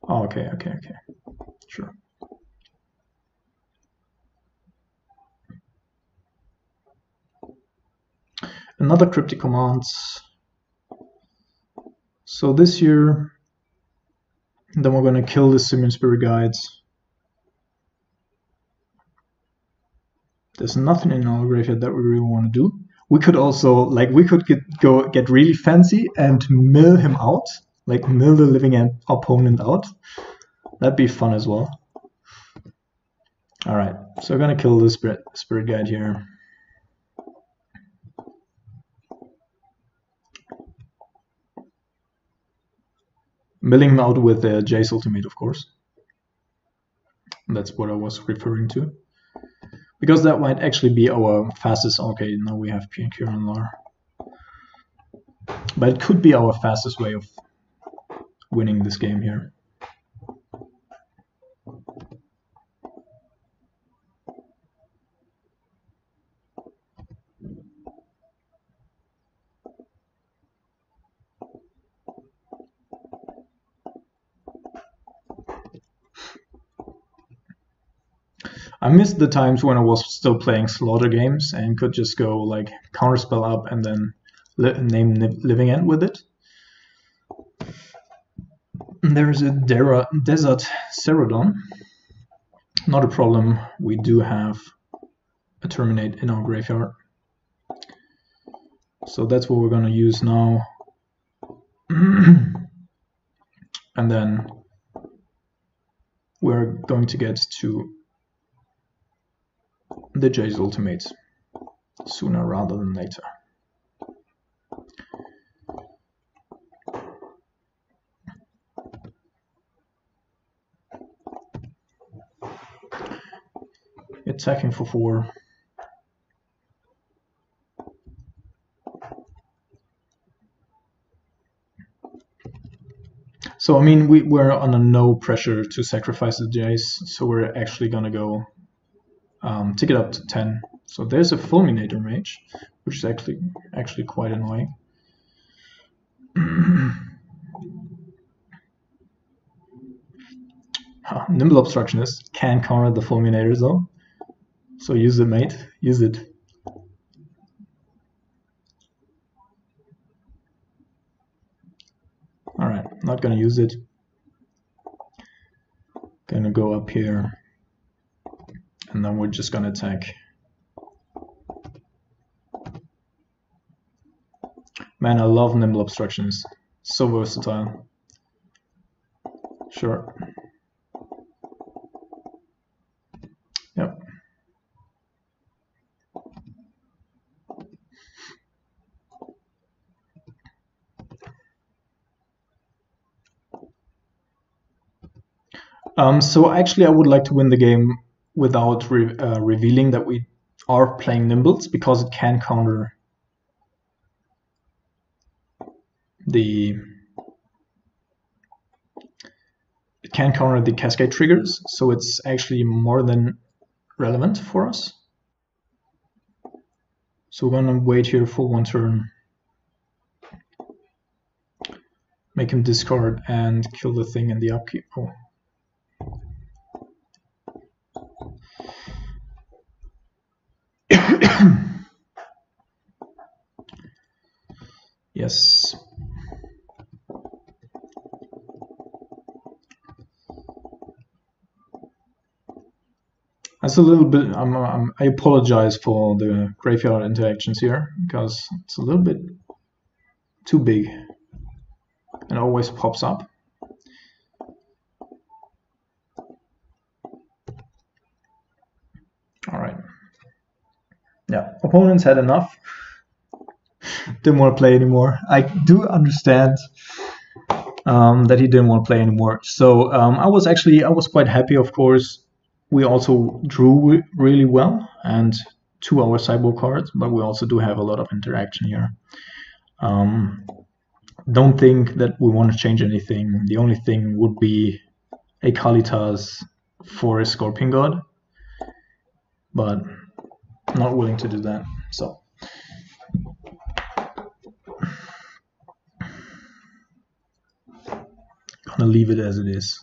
Oh, okay, sure. Another Cryptic Commands. So this year, then we're gonna kill the Simian Spirit Guides. There's nothing in our graveyard that we really want to do. We could also, like, we could get really fancy and mill him out, like mill the Living End opponent out. That'd be fun as well. All right, so we're gonna kill the Spirit Guide here. Milling him out with the Jace Ultimate, of course. That's what I was referring to. Because that might actually be our fastest. Okay, now we have Pure and Lar. But it could be our fastest way of winning this game here. I missed the times when I was still playing slaughter games and could just go like counterspell up and then name Living End with it. And there's a Desert Cerodon. Not a problem. We do have a Terminate in our graveyard. So that's what we're going to use now. And then we're going to get to the Jace Ultimate sooner rather than later. Attacking for 4. So I mean, we're under no pressure to sacrifice the Jace, so we're actually gonna go tick it up to 10. So there's a Fulminator Mage, which is actually quite annoying. Nimble Obstructionist can counter the Fulminator though, so use it, mate. Use it. Alright, not gonna use it. Gonna go up here, and then we're just gonna attack. Man, I love Nimble Obstructions. So versatile. Sure. Yep. So actually I would like to win the game without revealing that we are playing Nimbles, because it can counter the cascade triggers, so it's actually more than relevant for us. So we're gonna wait here for 1 turn, make him discard and kill the thing in the upkeep. Oh. Yes. That's a little bit. I apologize for the graveyard interactions here, because it's a little bit too big and always pops up. All right. Yeah, opponents had enough. Didn't want to play anymore. I do understand that he didn't want to play anymore. So I was quite happy, of course. We also drew really well and 2 our sideboard cards, but we also do have a lot of interaction here. Don't think that we want to change anything. The only thing would be a Kalitas for a Scorpion God, but I'm not willing to do that. So gonna leave it as it is.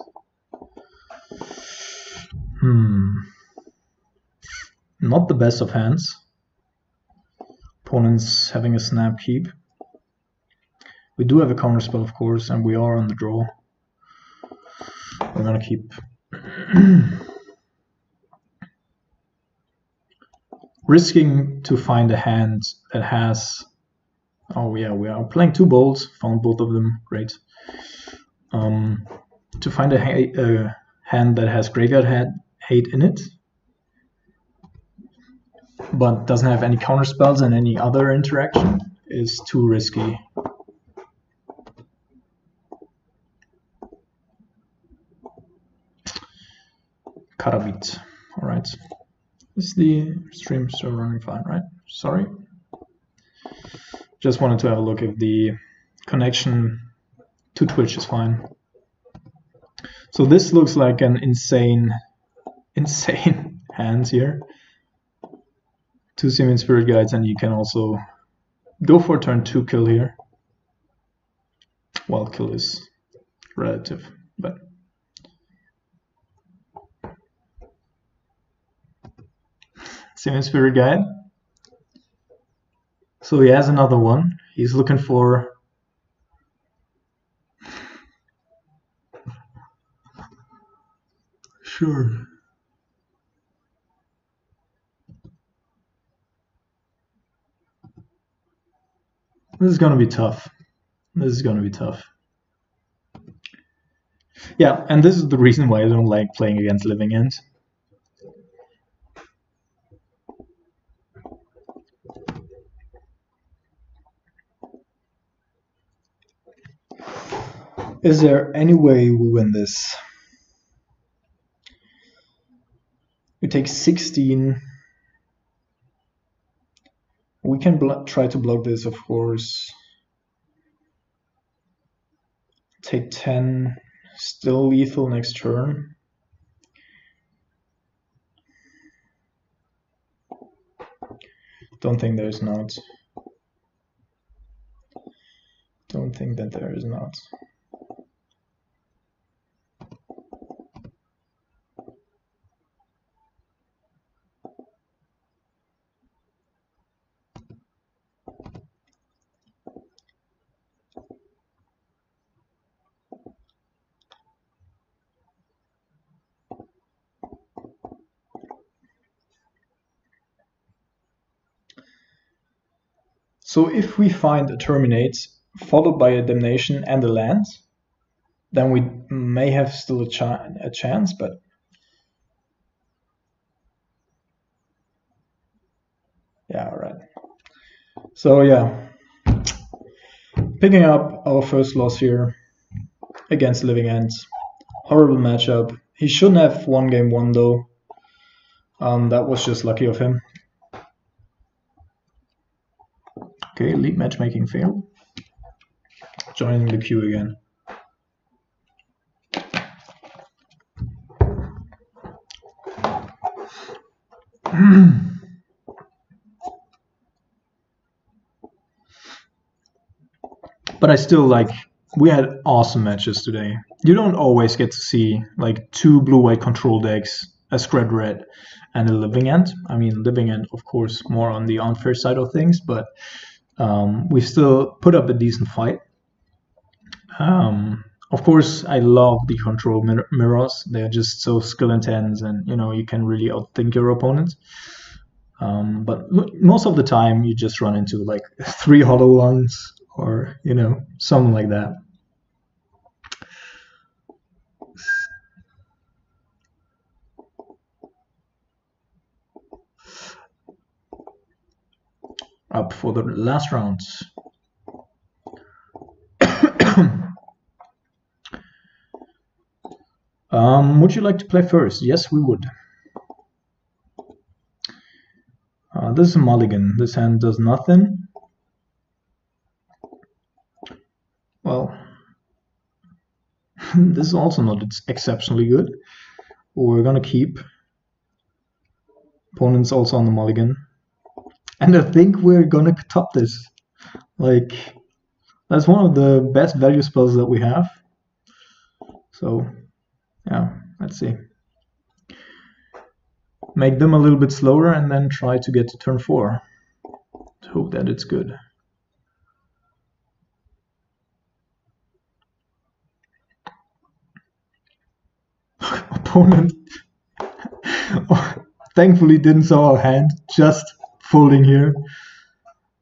Not the best of hands. Opponent's having a snap keep. We do have a counter spell, of course, and we are on the draw. We're gonna keep risking to find a hand that has. Oh yeah, we are playing 2 bolts. Found both of them. Great. To find a hand that has graveyard hate in it, but doesn't have any counter spells and any other interaction, is too risky. Cut a beat. Alright. Is the stream still running fine, right? Sorry. Just wanted to have a look if the connection to Twitch is fine. So this looks like an insane hand here. 2 Simian Spirit Guides, and you can also go for a turn 2 kill here. Well, kill is relative, but Same Spirit Guide. So he has another one. He's looking for... Sure. This is gonna be tough. This is gonna be tough. Yeah, and this is the reason why I don't like playing against Living End. Is there any way we win this? We take 16. We can try to block this, of course. Take 10. Still lethal next turn. Don't think there's not. Don't think that there is not. So if we find a Terminate followed by a Damnation and a land, then we may have still a chance, but yeah, alright. So yeah, picking up our first loss here against Living Ends. Horrible matchup. He shouldn't have won game 1 though. That was just lucky of him. Okay, league matchmaking failed. Joining the queue again. But I still like, we had awesome matches today. You don't always get to see like 2 blue-white control decks, a Skred Red and a Living End. I mean, Living End, of course, more on the unfair side of things, but we still put up a decent fight. Of course, I love the control mirrors. They're just so skill intense, and you know you can really outthink your opponent. But most of the time, you just run into like 3 hollow ones, or you know something like that. Up for the last round. Would you like to play first? Yes, we would. This is a mulligan. This hand does nothing. Well, this is also not exceptionally good. We're gonna keep. Opponent's also on the mulligan. And I think we're gonna top this. Like, that's one of the best value spells that we have. So, yeah, let's see. Make them a little bit slower and then try to get to turn 4. Hope that it's good. Opponent thankfully didn't saw our hand, just folding here.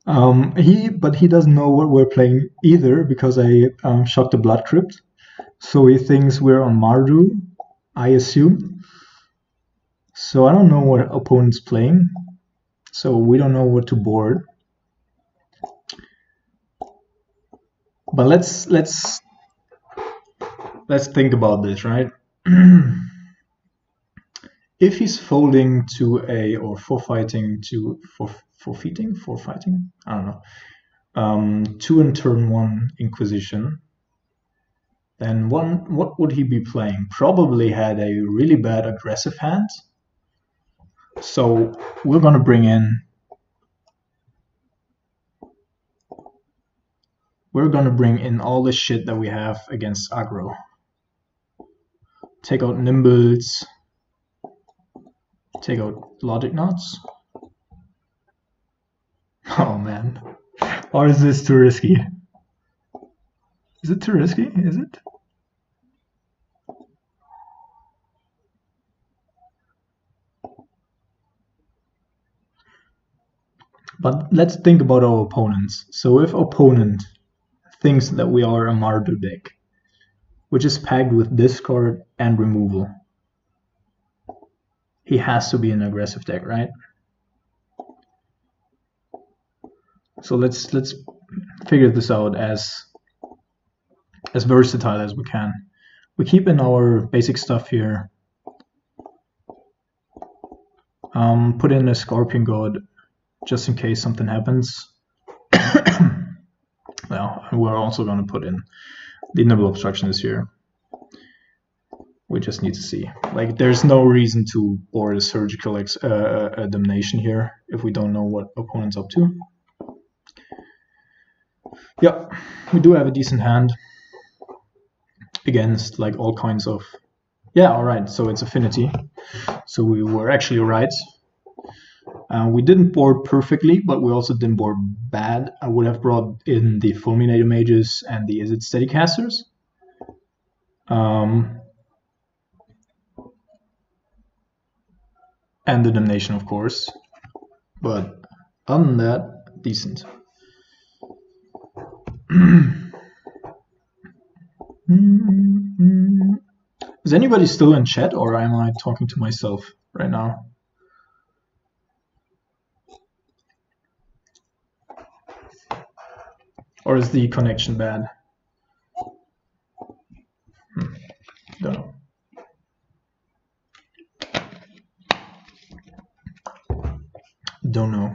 But he doesn't know what we're playing either, because I shocked the Blood Crypt. So he thinks we're on Mardu, I assume. So I don't know what opponent's playing. So we don't know what to board. But let's think about this, right? If he's folding to a, or forfeiting to, forfeiting? I don't know. 2 and turn 1 Inquisition. Then what would he be playing? Probably had a really bad aggressive hand. So we're gonna bring in all the shit that we have against aggro. Take out Nimbles. Take out Logic Knots. Oh man. Or is this too risky? Is it too risky? Is it? But let's think about our opponents. So if opponent thinks that we are a Mardu deck, which is packed with discard and removal, he has to be an aggressive deck, right? So let's figure this out as versatile as we can. We keep in our basic stuff here. Put in a Scorpion God just in case something happens. Now we're also going to put in the Nibble Obstructionist here. We just need to see. Like, there's no reason to board a Surgical Damnation here if we don't know what opponent's up to. Yeah, we do have a decent hand against like all kinds of... Yeah, alright, so it's Affinity. So we were actually right. We didn't board perfectly, but we also didn't board bad. I would have brought in the Fulminator Mages and the Is It Steadycasters. And the Damnation, of course. But other than that, decent. Is anybody still in chat, or am I talking to myself right now? Or is the connection bad? Don't know. Don't know.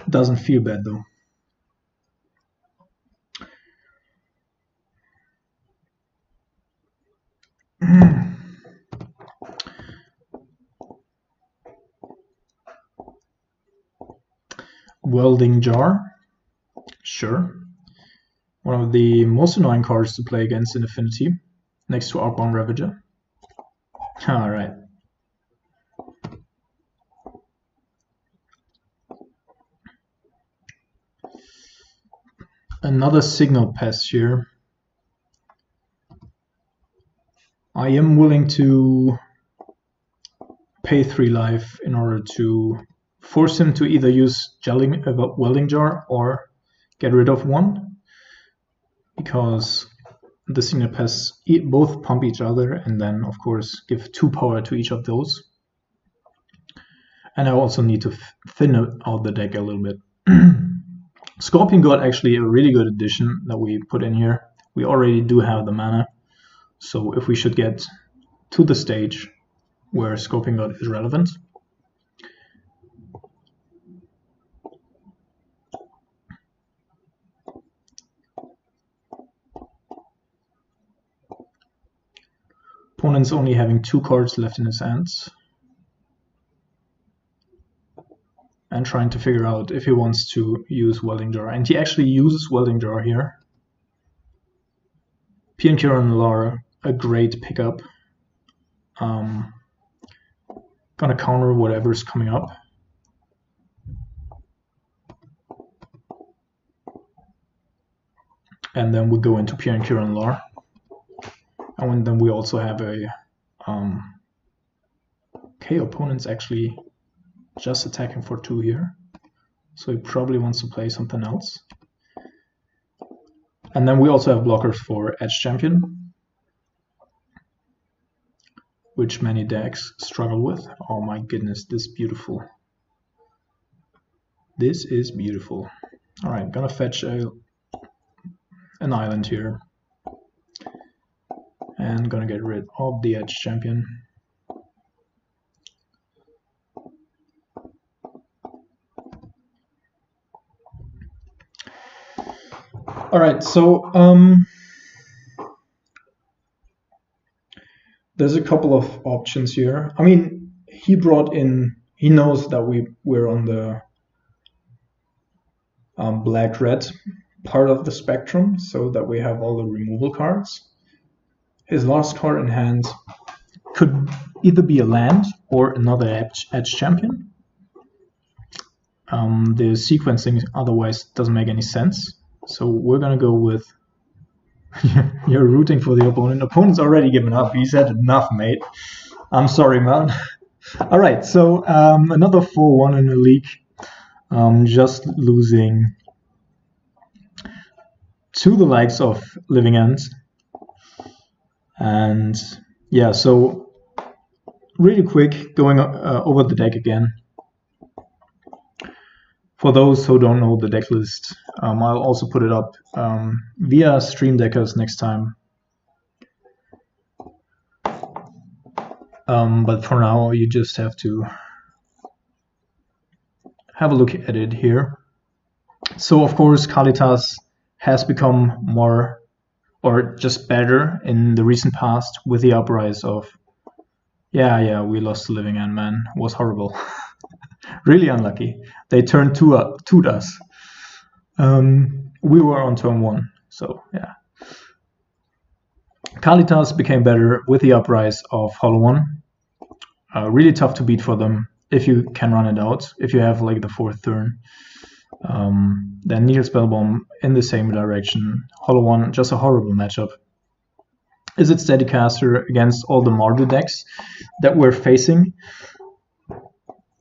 Doesn't feel bad though. Welding Jar. Sure. One of the most annoying cards to play against in Affinity, next to Arcbound Ravager. Alright. Another Signal Pest here. I am willing to pay 3 life in order to force him to either use Welding Jar or get rid of 1, because the Signal Pests both pump each other and then of course give 2 power to each of those. And I also need to thin out the deck a little bit. Scorpion God actually a really good addition that we put in here. We already do have the mana, so if we should get to the stage where Scorpion God is relevant, opponent's only having 2 cards left in his hands, and trying to figure out if he wants to use Welding Jar. And he actually uses Welding Jar here. Piankira and Lara, a great pickup. Gonna counter whatever's coming up. And then we go into Piankira and Lara. And then we also have a... okay, opponent's actually just attacking for 2 here, so he probably wants to play something else. And then we also have blockers for Edge Champion, which many decks struggle with. Oh my goodness, this is beautiful. This is beautiful. Alright, gonna fetch an island here, and gonna get rid of the Edge Champion. Alright, so there's a couple of options here. I mean, he knows that we're on the black-red part of the spectrum, so that we have all the removal cards. His last card in hand could either be a land or another Edge Champion. the sequencing otherwise doesn't make any sense. So we're gonna go with you're rooting for the opponent. Opponent's already given up. He said enough, mate. I'm sorry, man. All right, so another 4-1 in the league. Just losing to the likes of Living End. And yeah, so really quick, going over the deck again. For those who don't know the deck list, I'll also put it up via Stream Deckers next time. But for now, you just have to have a look at it here. So of course, Kalitas has become more or just better in the recent past with the uprise of yeah, we lost to Living End, man. It was horrible. Really unlucky. They turned to us. We were on turn 1, so yeah. Kalitas became better with the uprise of Hollow One. Really tough to beat for them if you can run it out, if you have like the 4th turn. Then Needle Spellbomb in the same direction. Hollow One, just a horrible matchup. Is it Steadycaster against all the Mardu decks that we're facing?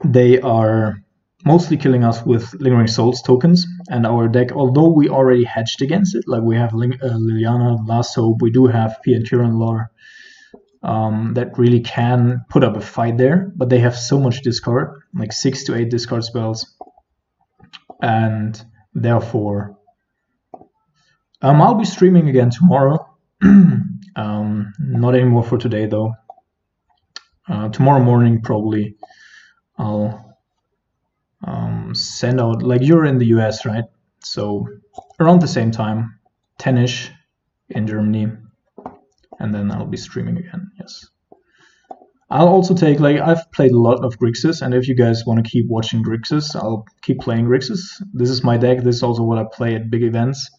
They are mostly killing us with Lingering Souls tokens, and our deck, although we already hedged against it, like we have Liliana, Last Hope, we do have P and Kiran Lore that really can put up a fight there, but they have so much discard, like 6 to 8 discard spells, and therefore I'll be streaming again tomorrow. Not anymore for today though. Tomorrow morning probably I'll send out, like you're in the US, right? So around the same time, 10ish in Germany, and then I'll be streaming again, yes. I'll also take, like, I've played a lot of Grixis, and if you guys want to keep watching Grixis, I'll keep playing Grixis. This is my deck, this is also what I play at big events.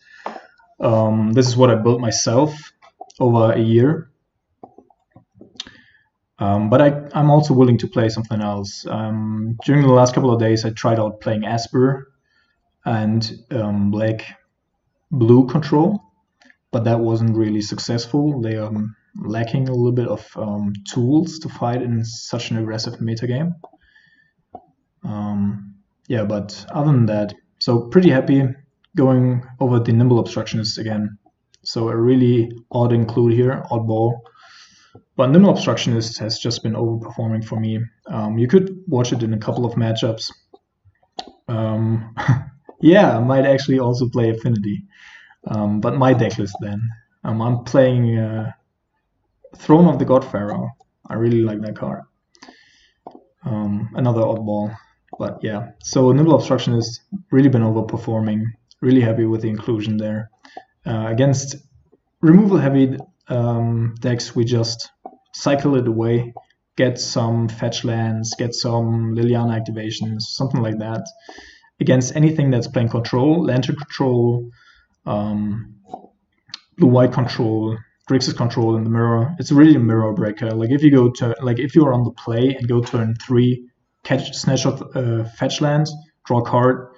This is what I built myself over a year. But I'm also willing to play something else. During the last couple of days, I tried out playing Asper and black-blue control, but that wasn't really successful. They are lacking a little bit of tools to fight in such an aggressive metagame. Yeah, but other than that, so pretty happy going over the Nimble Obstructionist again. So a really odd include here, oddball. But Nimble Obstructionist has just been overperforming for me. You could watch it in a couple of matchups. Yeah, I might actually also play Affinity. But my decklist then. I'm playing Throne of the God Pharaoh. I really like that card. Another oddball. But yeah, so Nimble Obstructionist really been overperforming. Really happy with the inclusion there. Against removal heavy decks, we just cycle it away, get some fetch lands, get some Liliana activations, something like that. Against anything that's playing control, Lantern control, blue-white control, Grixis control in the mirror, it's really a mirror breaker. Like if you go to, like if you're on the play and go turn 3, catch snapshot fetch land, draw a card,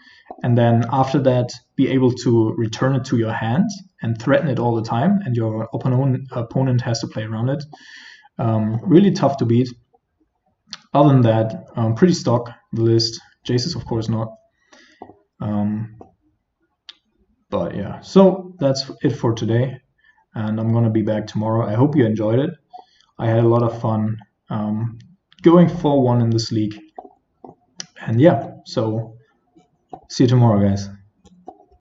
and then after that be able to return it to your hand and threaten it all the time, and your opponent has to play around it. Really tough to beat. Other than that, pretty stock, the list. Jace's of course not. But yeah, so that's it for today, and I'm gonna be back tomorrow. I hope you enjoyed it. I had a lot of fun going 4-1 in this league. And yeah, so see you tomorrow, guys.